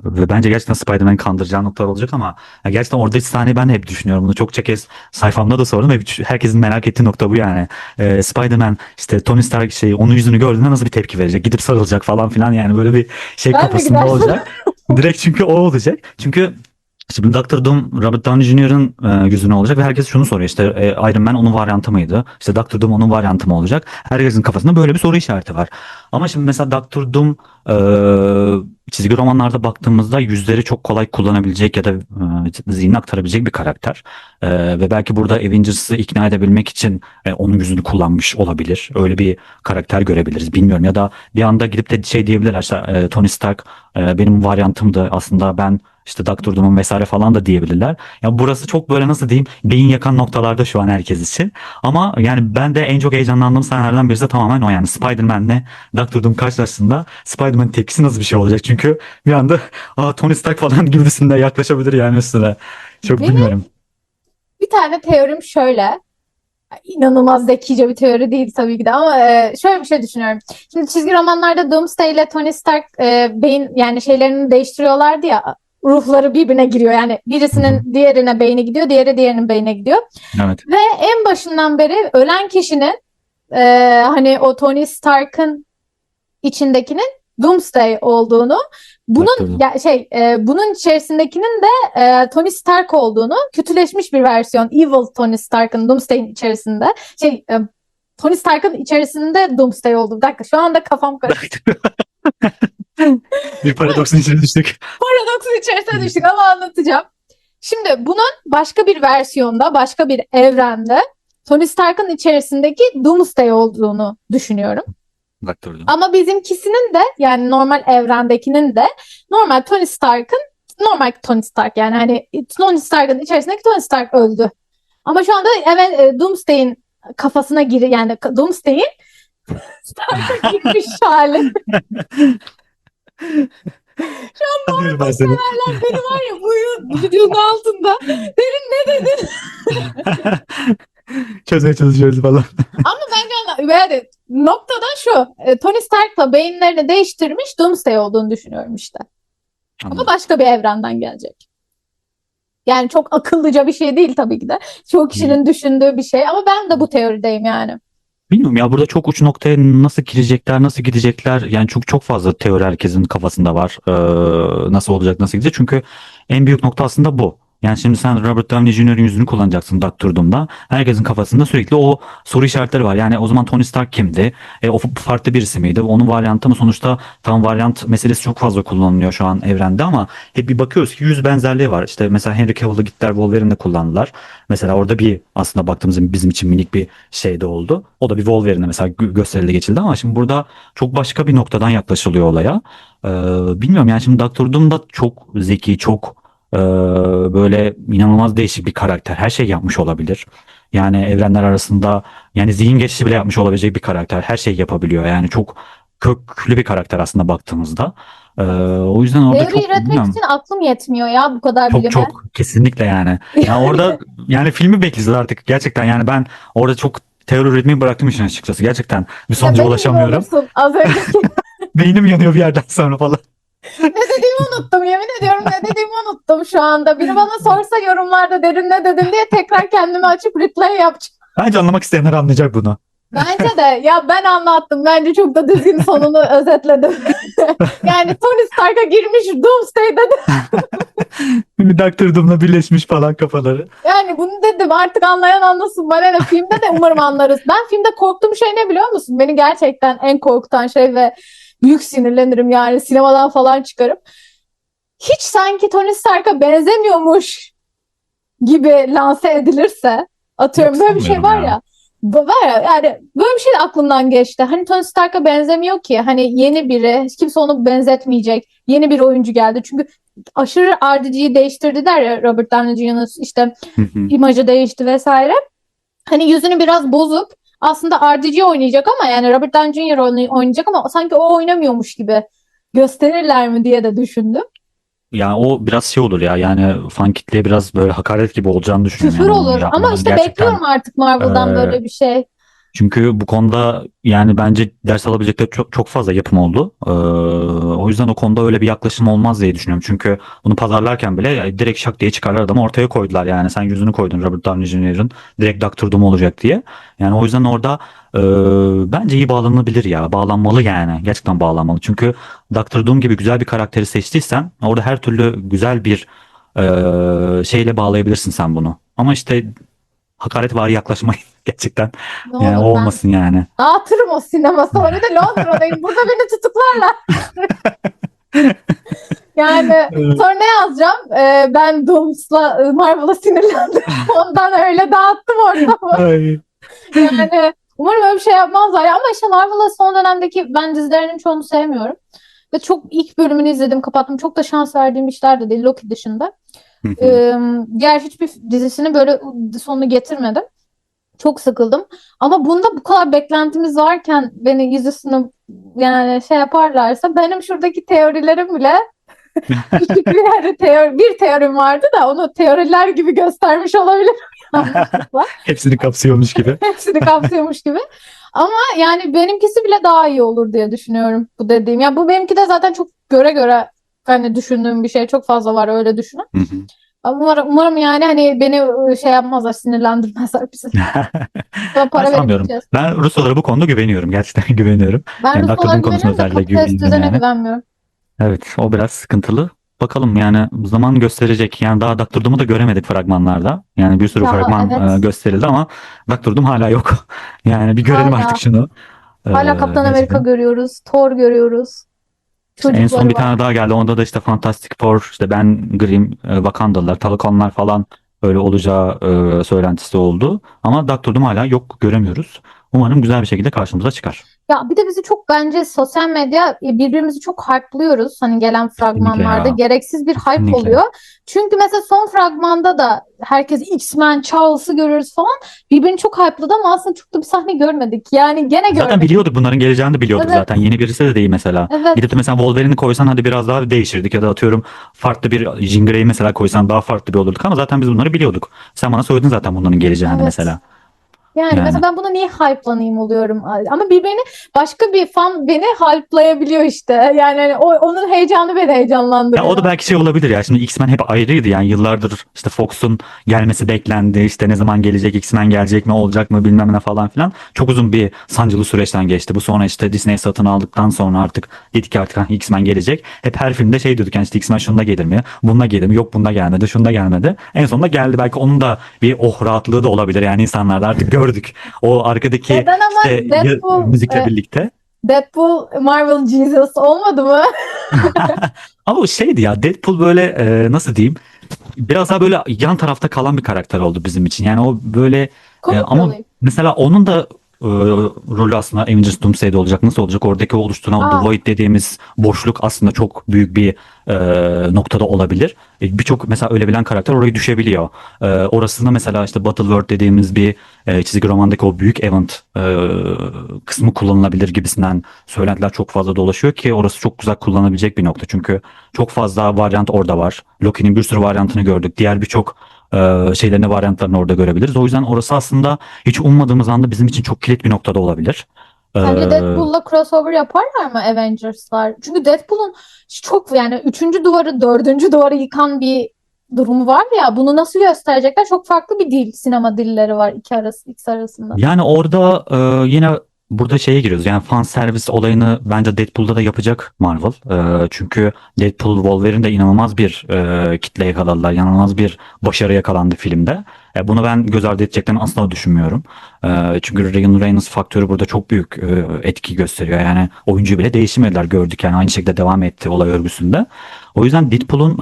Ve bence gerçekten Spider-Man'i kandıracağı noktalar olacak ama ya gerçekten orada sahneyi ben de hep düşünüyorum. Bunu çokça kez sayfamda da sordum ve herkesin merak ettiği nokta bu yani. Spider-Man işte Tony Stark onun yüzünü gördüğünde nasıl bir tepki verecek? Gidip sarılacak falan filan yani böyle bir şey Ben de kafasında gidersin. olacak. Direkt çünkü o olacak. Çünkü şimdi Doctor Doom Robert Downey Jr.'ın yüzüne olacak ve herkes şunu soruyor işte Iron Man onun varyantı mıydı? İşte Doctor Doom onun varyantı mı olacak? Herkesin kafasında böyle bir soru işareti var. Ama şimdi mesela Doctor Doom çizgi romanlarda baktığımızda yüzleri çok kolay kullanabilecek ya da zihnine aktarabilecek bir karakter. Ve belki burada Avengers'ı ikna edebilmek için onun yüzünü kullanmış olabilir. Öyle bir karakter görebiliriz bilmiyorum. Ya da bir anda gidip de şey diyebilirler işte Tony Stark benim varyantımdı aslında ben işte Doctor Doom'un vesaire falan da diyebilirler. Ya burası çok böyle nasıl diyeyim beyin yakan noktalarda şu an herkes için. Ama yani ben de en çok heyecanlandığım sahnelerden birisi de tamamen o yani Spider-Man'le Doctor Doom karşılaştığında Spider-Man'in tepkisi nasıl bir şey olacak? Çünkü bir anda Tony Stark falan gibisinden yaklaşabilir yani üstüne. Çok Benim bilmiyorum. bir tane teorim şöyle. İnanılmaz zekice bir teori değil tabii ki de ama şöyle bir şey düşünüyorum. Şimdi çizgi romanlarda Doomsday ile Tony Stark beyin yani şeylerini değiştiriyorlardı ya ruhları birbirine giriyor. Yani Hı hı. birisinin diğerine beyni gidiyor, diğeri diğerinin beynine gidiyor. Evet. Ve en başından beri ölen kişinin hani o Tony Stark'ın içindekinin Doomsday olduğunu, Doctor bunun Doom. bunun içerisindekinin de Tony Stark olduğunu, kötüleşmiş bir versiyon, Evil Tony Stark'ın Doomsday'in içerisinde, Tony Stark'ın içerisinde Doomsday oldu. Bir dakika, şu anda kafam karıştı. Bir paradoksun içine düştük. Paradoksun içerisine düştük ama anlatacağım. Şimdi bunun başka bir versiyonda, başka bir evrende Tony Stark'ın içerisindeki Doomsday olduğunu düşünüyorum. Doctor Doom. Ama bizimkisinin de yani normal evrendekinin de normal Tony Stark'ın normal Tony Stark yani hani Tony Stark'ın içerisindeki Tony Stark öldü. Ama şu anda evet Doomsday'in kafasına yani Doomsday'in Stark'a girmiş hali. Anlıyorum ben seni. Beni var ya bu videonun altında derin ne dedin? Çözmeye çalışıyoruz falan. Ama bence yani noktada şu Tony Stark'la beyinlerini değiştirmiş Doomsday olduğunu düşünüyorum işte. Ama Anladım. başka bir evrenden gelecek. Yani çok akıllıca bir şey değil tabii ki de. Çoğu kişinin düşündüğü bir şey ama ben de bu teorideyim yani. Bilmiyorum ya burada çok uç noktaya nasıl girecekler, nasıl gidecekler. Yani çok çok fazla teori herkesin kafasında var. Nasıl olacak, nasıl gidecek. Çünkü en büyük nokta aslında bu. Yani şimdi sen Robert Downey Jr.'ın yüzünü kullanacaksın Doctor Doom'da. Herkesin kafasında sürekli o soru işaretleri var. Yani o zaman Tony Stark kimdi? O farklı birisi miydi? Onun varyantı mı? Sonuçta tam varyant meselesi çok fazla kullanılıyor şu an evrende ama hep bir bakıyoruz ki yüz benzerliği var. İşte mesela Henry Cavill'ı gittiler Wolverine'de kullandılar. Mesela orada bir aslında baktığımızda bizim için minik bir şey de oldu. O da bir Wolverine'e mesela gösterildi geçildi ama şimdi burada çok başka bir noktadan yaklaşılıyor olaya. Ee, bilmiyorum yani şimdi Doctor Doom da çok zeki, çok böyle inanılmaz değişik bir karakter. Her şey yapmış olabilir. Yani evrenler arasında yani zihin geçişi bile yapmış olabilecek bir karakter. Her şey yapabiliyor. Yani çok köklü bir karakter aslında baktığımızda. O yüzden orada Teori çok üretmek bilmiyorum. için aklım yetmiyor ya bu kadar Çok bilime. çok kesinlikle yani. Yani orada yani filmi bekleyeceğiz artık. Gerçekten yani ben orada çok teori üretmeyi bıraktım işin açıkçası. Gerçekten bir Ya sonuca benim gibi ulaşamıyorum. olursun az önceki. Beynim yanıyor bir yerden sonra falan. Ne dediğimi unuttum. Yemin ediyorum ne dediğimi unuttum şu anda. Biri bana sorsa yorumlarda derin ne dedim diye tekrar kendimi açıp replay yapacağım. Bence anlamak isteyenler anlayacak bunu. Bence de ya ben anlattım. Bence çok da düzgün sonunu özetledim. Yani Tony Stark'a girmiş Doomsday dedi. Bir Doctor Doom'la birleşmiş falan kafaları. Yani bunu dedim artık anlayan anlasın. Bana ne filmde de umarım anlarız. Ben filmde korktuğum şey ne biliyor musun? Beni gerçekten en korkutan şey ve büyük sinirlenirim yani sinemadan falan çıkarım. Hiç sanki Tony Stark'a benzemiyormuş gibi lanse edilirse Yok atıyorum böyle bir şey sanmıyorum var ya. ya var ya yani böyle bir şey de aklımdan geçti. Hani Tony Stark'a benzemiyor ki hani yeni biri kimse onu benzetmeyecek yeni bir oyuncu geldi. Çünkü aşırı RDG'yi değiştirdiler ya Robert Downey Jr. işte Hı hı. imajı değişti vesaire. Hani yüzünü biraz bozup aslında RDJ oynayacak ama yani Robert Downey Jr. oynayacak ama sanki o oynamıyormuş gibi gösterirler mi diye de düşündüm. Yani o biraz şey olur ya, yani fan kitleye biraz böyle hakaret gibi olacağını düşünüyorum Küfür yani onu olur ama yapmanın işte gerçekten. bekliyorum artık Marvel'dan Ee, böyle bir şey. Çünkü bu konuda yani bence ders alabilecekleri çok çok fazla yapım oldu. O yüzden o konuda öyle bir yaklaşım olmaz diye düşünüyorum. Çünkü bunu pazarlarken bile direkt şak diye çıkarlar adamı ortaya koydular. Yani sen yüzünü koydun Robert Downey Jr.'ın direkt Doctor Doom olacak diye. Yani o yüzden orada bence iyi bağlanabilir ya. Bağlanmalı yani. Gerçekten bağlanmalı. Çünkü Doctor Doom gibi güzel bir karakteri seçtiysen orada her türlü güzel bir şeyle bağlayabilirsin sen bunu. Ama işte hakaretvari yaklaşmayın gerçekten. Ne Yani o olur ben olmasın yani. dağıtırım o sinema salonu. Bir de Londra'dayım. Burada beni tutuklarlar. Yani sonra ne yazacağım? Ben Dooms'la Marvel'a sinirlendim. Ondan öyle dağıttım ortamı. Ay. Yani umarım öyle bir şey yapmazlar. Ya ama işte Marvel'ın son dönemdeki ben dizilerinin çoğunu sevmiyorum. Ve çok ilk bölümünü izledim, kapattım. Çok da şans verdiğim işler de değil Loki dışında. Hı hı. Diğer hiçbir dizisini böyle sonunu getirmedim. Çok sıkıldım. Ama bunda bu kadar beklentimiz varken beni yüzüstü yani şey yaparlarsa benim şuradaki teorilerim bile küçük bir yerde bir teorim vardı da onu teoriler gibi göstermiş olabilirim yanlışlıkla. Hepsini kapsıyormuş gibi. Hepsini kapsıyormuş gibi. Ama yani benimkisi bile daha iyi olur diye düşünüyorum bu dediğim. Ya bu benimki de zaten çok göre göre hani düşündüğüm bir şey. Çok fazla var öyle düşünün. Hı hı. Ama umarım yani hani beni şey yapmazlar, sinirlendirmezler bizi. Bana Ben para verip sanmıyorum. gideceğiz. Ben Rusya'lara bu konuda güveniyorum. Gerçekten güveniyorum. Ben Yani Doctor Ruslara Doom konusunda güveniyorum da özellikle kapitalist güveniyorum düzene yani. güvenmiyorum. Evet, o biraz sıkıntılı. Bakalım yani zaman gösterecek. Yani daha Doctor Doom'u da göremedik fragmanlarda. Yani bir sürü Ya fragman evet. gösterildi ama Doctor Doom hala yok. Yani bir görelim artık Hala. şunu. Hala Kaptan Amerika Gerçekten. görüyoruz. Thor görüyoruz. İşte en son Çocukları bir var. tane daha geldi. Onda da işte Fantastic Four, işte Ben Grimm, Wakandalılar, Talakonlar falan öyle olacağı söylentisi oldu. Ama Doctor Doom hala yok, göremiyoruz. Umarım güzel bir şekilde karşımıza çıkar. Ya bir de bizi çok bence sosyal medya birbirimizi çok hype'lıyoruz. Hani gelen Kesinlikle fragmanlarda ya. gereksiz bir hype Kesinlikle. oluyor. Çünkü mesela son fragmanda da herkes X-Men, Charles'ı görürüz falan. Birbirini çok hype'ladı ama aslında çok da bir sahne görmedik. Yani gene Zaten görmedik. biliyorduk, bunların geleceğini de biliyorduk Evet, zaten. Yeni birisi de değil mesela. Gidip de evet, mesela Wolverine'i koysan hadi biraz daha değişirdik, ya da atıyorum farklı bir Jean Grey'i mesela koysan daha farklı bir olurduk ama zaten biz bunları biliyorduk. Sen bana söyledin zaten bunların geleceğini evet. mesela. Yani mesela Yani. ben buna niye hype'lanayım oluyorum. Ama birbirini başka bir fan beni hype'layabiliyor işte. Yani hani onun heyecanı beni Ya o heyecanlandırıyor. da belki şey olabilir ya. Şimdi X-Men hep ayrıydı yani, yıllardır işte Fox'un gelmesi beklendi. İşte ne zaman gelecek, X-Men gelecek mi, olacak mı, bilmem ne falan filan. Çok uzun bir sancılı süreçten geçti. Bu sonra işte Disney satın aldıktan sonra artık dedik ki artık X-Men gelecek. Hep her filmde şey diyorduk yani, işte X-Men şunda gelir mi? Bunda gelir mi? Yok bunda gelmedi, şunda gelmedi. En sonunda geldi. Belki onun da bir oh rahatlığı da olabilir yani, insanlarda artık gördük. O arkadaki Neden ama işte müzikle birlikte. Deadpool Marvel Jesus olmadı mı? Ama o şeydi ya, Deadpool böyle nasıl diyeyim, biraz daha böyle yan tarafta kalan bir karakter oldu bizim için. Yani o böyle Komik bir ama olayım. mesela onun da rolü aslında Avengers Doomsday'de olacak. Nasıl olacak? Oradaki oluşturan o The Aa, Void dediğimiz boşluk aslında çok büyük bir noktada olabilir. Birçok mesela ölebilen karakter oraya düşebiliyor. Orasında mesela işte Battleworld dediğimiz bir çizgi romandaki o büyük event kısmı kullanılabilir gibisinden söylentiler çok fazla dolaşıyor ki orası çok güzel kullanabilecek bir nokta. Çünkü çok fazla varyant orada var. Loki'nin bir sürü varyantını gördük. Diğer birçok şeylerini, varyantlarını orada görebiliriz. O yüzden orası aslında hiç ummadığımız anda bizim için çok kilit bir noktada olabilir. E, sence Deadpool'la crossover yaparlar mı Avengers'lar? Çünkü Deadpool'un çok yani üçüncü duvarı, dördüncü duvarı yıkan bir durumu var ya. Bunu nasıl gösterecekler? Çok farklı bir dil, sinema dilleri var ikisi arasında. Yani orada yine burada şeye giriyoruz. Yani fan servis olayını bence Deadpool'da da yapacak Marvel. Çünkü Deadpool Wolverine de inanılmaz bir kitle yakaladılar. İnanılmaz bir başarı yakalandı filmde. Bunu ben göz ardı edeceklerini asla düşünmüyorum. Çünkü Ryan Reynolds faktörü burada çok büyük etki gösteriyor. Yani oyuncuyu bile değiştirmediler, gördük. Yani aynı şekilde devam etti olay örgüsünde. O yüzden Deadpool'un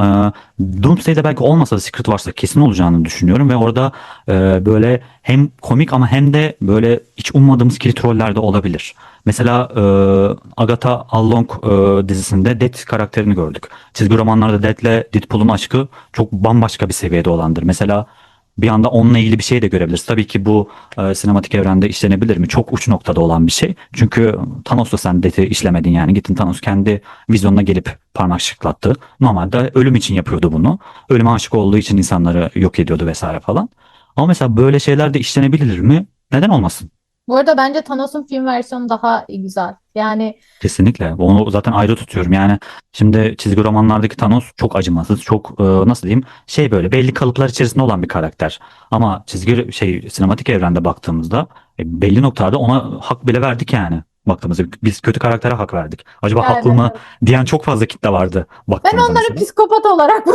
Doomsday'de belki olmasa da Secret Wars'ta kesin olacağını düşünüyorum ve orada böyle hem komik ama hem de böyle hiç ummadığımız kilit roller de olabilir. Mesela Agatha Allong dizisinde Death karakterini gördük. Çizgi romanlarda Death'le Deadpool'un aşkı çok bambaşka bir seviyede olandır. Mesela bir anda onunla ilgili bir şey de görebiliriz. Tabii ki bu sinematik evrende işlenebilir mi? Çok uç noktada olan bir şey. Çünkü Thanos'la sen de işlemedin yani. Gittin Thanos kendi vizyonuna gelip parmak şıklattı. Normalde ölüm için yapıyordu bunu. Ölüme aşık olduğu için insanları yok ediyordu vesaire falan. Ama mesela böyle şeyler de işlenebilir mi? Neden olmasın? Bu arada bence Thanos'un film versiyonu daha güzel. Yani Kesinlikle. Onu zaten ayrı tutuyorum. Yani şimdi çizgi romanlardaki Thanos çok acımasız, çok nasıl diyeyim, şey böyle belli kalıplar içerisinde olan bir karakter. Ama sinematik evrende baktığımızda belli noktalarda ona hak bile verdik yani. Baktığımızda biz kötü karaktere hak verdik. Acaba haklı yani mı diyen çok fazla kitle vardı ben baktığımızda onları mesela. psikopat olarak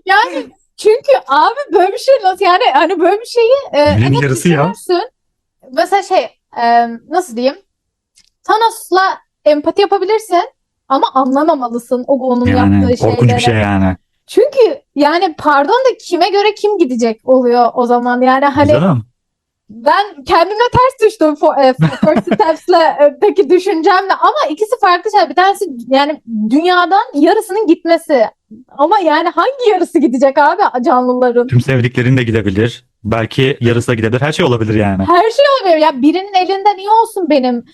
yani çünkü abi böyle bir şey nasıl yani hani böyle bir şeyi Evrenin evet yarısı ya. düşünürsün. Mesela nasıl diyeyim? Thanos'la empati yapabilirsin ama anlamamalısın onun Yani yaptığı korkunç bir şey şeyleri. yani. Çünkü yani pardon da kime göre kim gidecek oluyor o zaman. Yani Tabii hani canım. ben kendime ters düştüm First Steps'le düşüncemle ama ikisi farklı şey. Bir tanesi yani dünyadan yarısının gitmesi. Ama yani hangi yarısı gidecek abi canlıların? Tüm sevdiklerin de gidebilir. Belki yarısı da gidebilir. Her şey olabilir yani. Her şey oluyor. Ya birinin elinden iyi olsun benim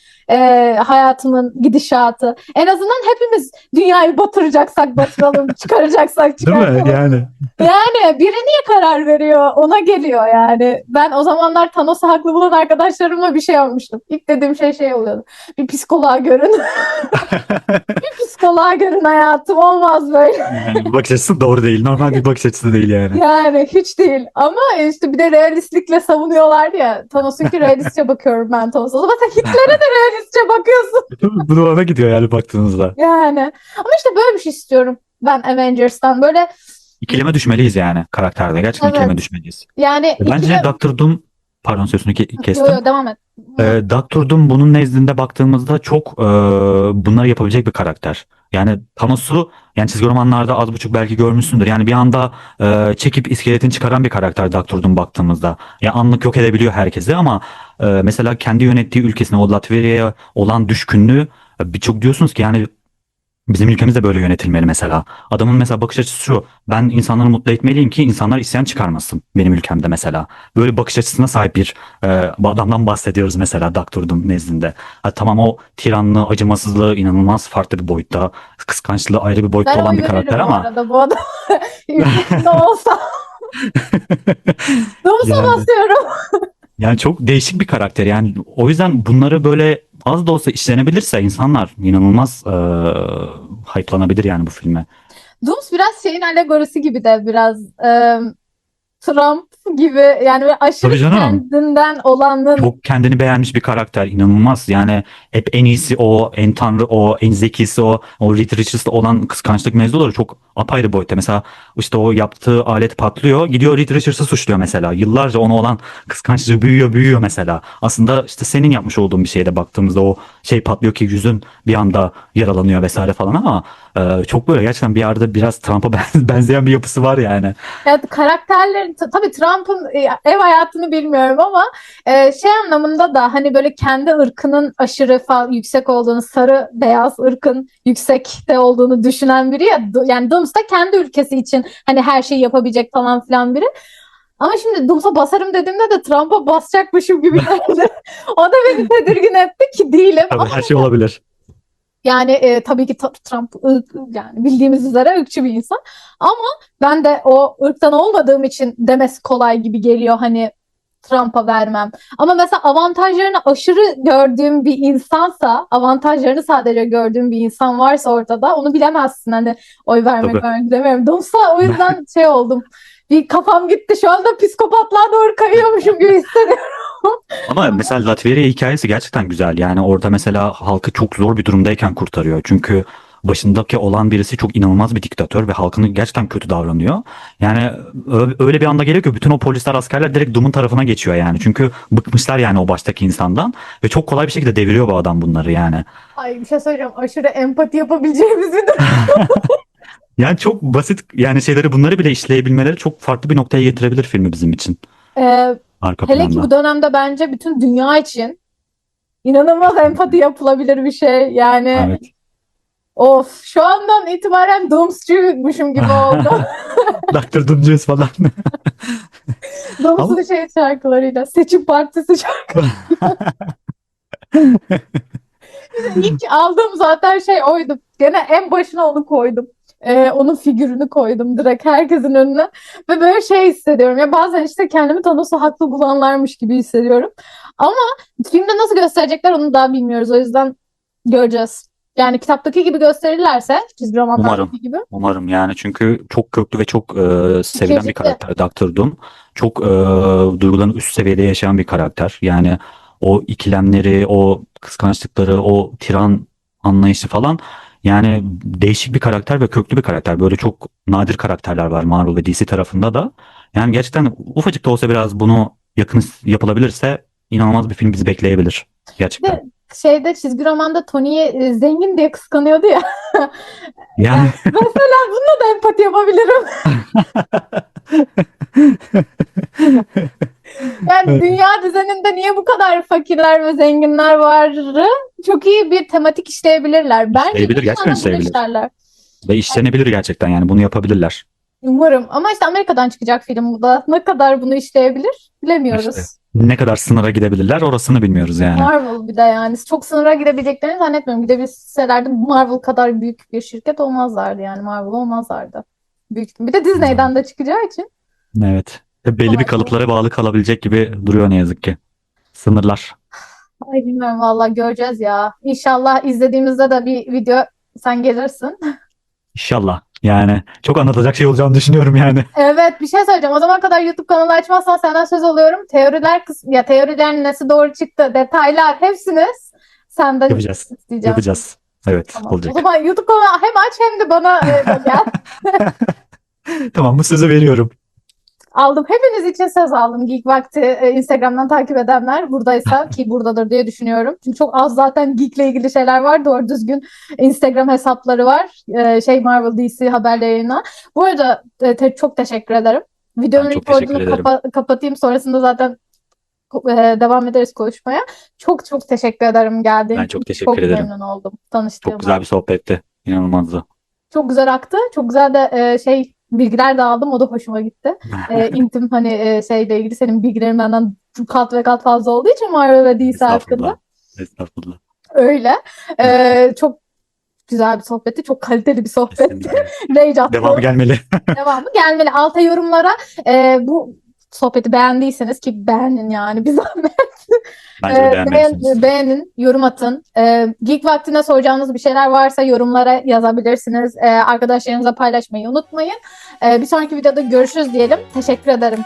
hayatımın gidişatı. En azından hepimiz dünyayı batıracaksak batıralım, çıkaracaksak Değil mi? çıkartalım. Yani. Yani biri niye karar veriyor? Ona geliyor yani. Ben o zamanlar Thanos'u haklı bulan arkadaşlarımla bir şey yapmıştım. İlk dediğim şey oluyordu. Bir psikoloğa görün. Bir psikoloğa görün hayatım. Olmaz böyle. Yani bu bakış açısı doğru değil. Normal bir bakış açısı değil yani. Yani hiç değil. Ama işte bir de realistlikle savunuyorlar ya. Thanos'unki realistçe bakıyorum ben Thanos'a. O zaman sen Hitler'e de realistçe bakıyorsun. Bu da ona gidiyor yani baktığınızda. Yani. Ama işte böyle bir şey istiyorum ben Avengers'tan. Böyle İkileme düşmeliyiz yani karakterde. Gerçekten ikileme evet. düşmeliyiz. Yani Bence ikili... Doctor Doom, pardon sözünü Yo kestim. yo devam et. Doctor Doom bunun nezdinde baktığımızda çok bunları yapabilecek bir karakter. Yani Thanos'u yani çizgi romanlarda az buçuk belki görmüşsündür. Yani bir anda çekip iskeletini çıkaran bir karakter Doctor Doom baktığımızda. Ya anlık yok edebiliyor herkesi ama mesela kendi yönettiği ülkesine o Latvia'ya olan düşkünlüğü birçok diyorsunuz ki yani bizim ülkemiz de böyle yönetilmeli mesela. Adamın mesela bakış açısı şu. Ben insanları mutlu etmeliyim ki insanlar isyan çıkarmasın benim ülkemde mesela. Böyle bakış açısına sahip bir adamdan bahsediyoruz mesela Doctor Doom nezdinde. Ha, tamam o tiranlığı, acımasızlığı inanılmaz farklı bir boyutta. Kıskançlığı ayrı bir boyutta Ben olan oy bir karakter veririm bu ama arada bu adam. Ülkesinde olsa. Domuz'a yani basıyorum. yani çok değişik bir karakter. Yani o yüzden bunları böyle az da olsa işlenebilirse insanlar inanılmaz hype'lanabilir yani bu filme. Dooms biraz şeyin alegorisi gibi de biraz Trump gibi yani böyle aşırı Tabii canım. kendinden olanın Çok kendini beğenmiş bir karakter. İnanılmaz. Yani hep en iyisi o, en tanrı o, en zekisi o. O Reed Richards'ta olan kıskançlık mevzuları çok apayrı boyutta. Mesela işte o yaptığı alet patlıyor. Gidiyor Reed Richards'ı suçluyor mesela. Yıllarca ona olan kıskançlığı büyüyor mesela. Aslında işte senin yapmış olduğun bir şeyde baktığımızda o şey patlıyor ki yüzün bir anda yaralanıyor vesaire falan ama çok böyle gerçekten bir yerde biraz Trump'a benzeyen bir yapısı var yani. ya karakterlerin tabii Trump'ın ev hayatını bilmiyorum ama şey anlamında da hani böyle kendi ırkının aşırı yüksek olduğunu, sarı beyaz ırkın yüksekte olduğunu düşünen biri ya yani Dooms da kendi ülkesi için hani her şeyi yapabilecek falan filan biri. Ama şimdi Dooms'a basarım dediğimde de Trump'a basacakmışım gibi geldi. O da beni tedirgin etti ki değilim. Tabii her şey olabilir. Yani tabii ki Trump yani bildiğimiz üzere ırkçı bir insan. Ama ben de o ırktan olmadığım için demesi kolay gibi geliyor hani Trump'a vermem. Ama mesela avantajlarını aşırı gördüğüm bir insansa, avantajlarını sadece gördüğüm bir insan varsa ortada onu bilemezsin hani oy vermek Tabii. vermek demiyorum. Domsa o yüzden şey oldum. Bir kafam gitti. Şu anda psikopatlığa doğru kayıyormuşum gibi hissediyorum. Ama mesela Latveria hikayesi gerçekten güzel. Yani orada mesela halkı çok zor bir durumdayken kurtarıyor. Çünkü başındaki olan birisi çok inanılmaz bir diktatör ve halkını gerçekten kötü davranıyor. Yani öyle bir anda geliyor ki bütün o polisler, askerler direkt Doom'un tarafına geçiyor yani. Çünkü bıkmışlar yani o baştaki insandan ve çok kolay bir şekilde deviriyor bu adam bunları yani. Ay bir şey söyleyeceğim. Aşırı empati yapabileceğimiz bir durum. Yani çok basit yani şeyleri bunları bile işleyebilmeleri çok farklı bir noktaya getirebilir filmi bizim için Ee, arka Hele ki planda. bu dönemde bence bütün dünya için inanılmaz empati yapılabilir bir şey. Yani Evet. Of, şu andan itibaren Doomsçuymuşum gibi oldu. Dr. Doom falan. Ama Dooms'un şey şarkılarıyla. Seçim Partisi şarkı. İlk aldığım zaten şey oydu. Gene en başına onu koydum. Onun figürünü koydum direkt herkesin önüne. Ve böyle şey hissediyorum. Ya bazen işte kendimi Thanos'u haklı bulanlarmış gibi hissediyorum. Ama filmde nasıl gösterecekler onu daha bilmiyoruz. O yüzden göreceğiz. Yani kitaptaki gibi gösterirlerse, çizgi umarım. romanlardaki gibi. Umarım yani çünkü çok köklü ve çok sevilen bir Kesinlikle. karakter Doctor Doom. Çok duyguların üst seviyede yaşayan bir karakter. Yani o ikilemleri, o kıskançlıkları, o tiran anlayışı falan yani değişik bir karakter ve köklü bir karakter. Böyle çok nadir karakterler var Marvel ve DC tarafında da. Yani gerçekten ufacık da olsa biraz bunu yakın yapılabilirse inanılmaz bir film bizi bekleyebilir. Bir Gerçekten. de şeyde çizgi romanda Tony'yi zengin diye kıskanıyordu ya. Yani Yani mesela bununla da empati yapabilirim. Yani dünya düzeninde niye bu kadar fakirler ve zenginler var? Çok iyi bir tematik işleyebilirler. Bence işleyebilir, gerçekten inşallah bunu işleyebilir. işlerler. Ve işlenebilir gerçekten yani bunu yapabilirler. Umarım. Ama işte Amerika'dan çıkacak film bu da. Ne kadar bunu işleyebilir İşte bilemiyoruz. ne kadar sınıra gidebilirler orasını bilmiyoruz yani. Marvel bir de yani. Çok sınıra gidebileceklerini zannetmiyorum. Gidebilselerdi Marvel kadar büyük bir şirket olmazlardı yani. Marvel olmazlardı. Büyük. Bir de Disney'den de çıkacağı için Evet. Belli bir kolay kolay. kalıplara bağlı kalabilecek gibi duruyor ne yazık ki. Sınırlar. Ay bilmiyorum vallahi göreceğiz ya. İnşallah izlediğimizde de bir video sen gelirsin. İnşallah. Yani çok anlatacak şey olacağını düşünüyorum yani. Evet bir şey söyleyeceğim. O zaman kadar YouTube kanalı açmazsan senden söz alıyorum. Teoriler ya teorilerin nasıl doğru çıktı, detaylar hepsini senden Yapacağız. isteyeceğim. Yapacağız. Evet, Tamam. O olacak. zaman YouTube kanalı hem aç hem de bana gel. Tamam, bu sözü veriyorum. Aldım. Hepiniz için söz aldım. Geek Vakti Instagram'dan takip edenler buradaysa ki buradadır diye düşünüyorum. Çünkü çok az zaten Geek'le ilgili şeyler var. Doğru düzgün Instagram hesapları var. Şey Marvel DC haberlerine. Bu arada çok teşekkür ederim. Ben Videonun çok teşekkür record'unu ederim. kapatayım. Sonrasında zaten devam ederiz konuşmaya. Çok çok teşekkür ederim geldiğin Ben için. çok teşekkür Çok ederim. memnun oldum Çok tanıştığıma. güzel bir sohbetti. İnanılmazdı. Çok güzel aktı. Çok güzel de şey bilgiler de aldım. O da hoşuma gitti. İntim hani şeyle ilgili senin bilgilerin benden kat ve kat fazla olduğu için Marvel ve DC hakkında. Estağfurullah. Estağfurullah. Öyle. Çok güzel bir sohbetti. Çok kaliteli bir sohbetti. Kesinlikle. Rage Devamı attı. gelmeli. Devamı gelmeli. Alta yorumlara bu sohbeti beğendiyseniz ki beğenin yani bir zahmet. Bence de beğenmelisiniz. Beğenin, yorum atın. Geek vaktine soracağınız bir şeyler varsa yorumlara yazabilirsiniz. Arkadaşlarınıza paylaşmayı unutmayın. Bir sonraki videoda görüşürüz diyelim. Teşekkür ederim.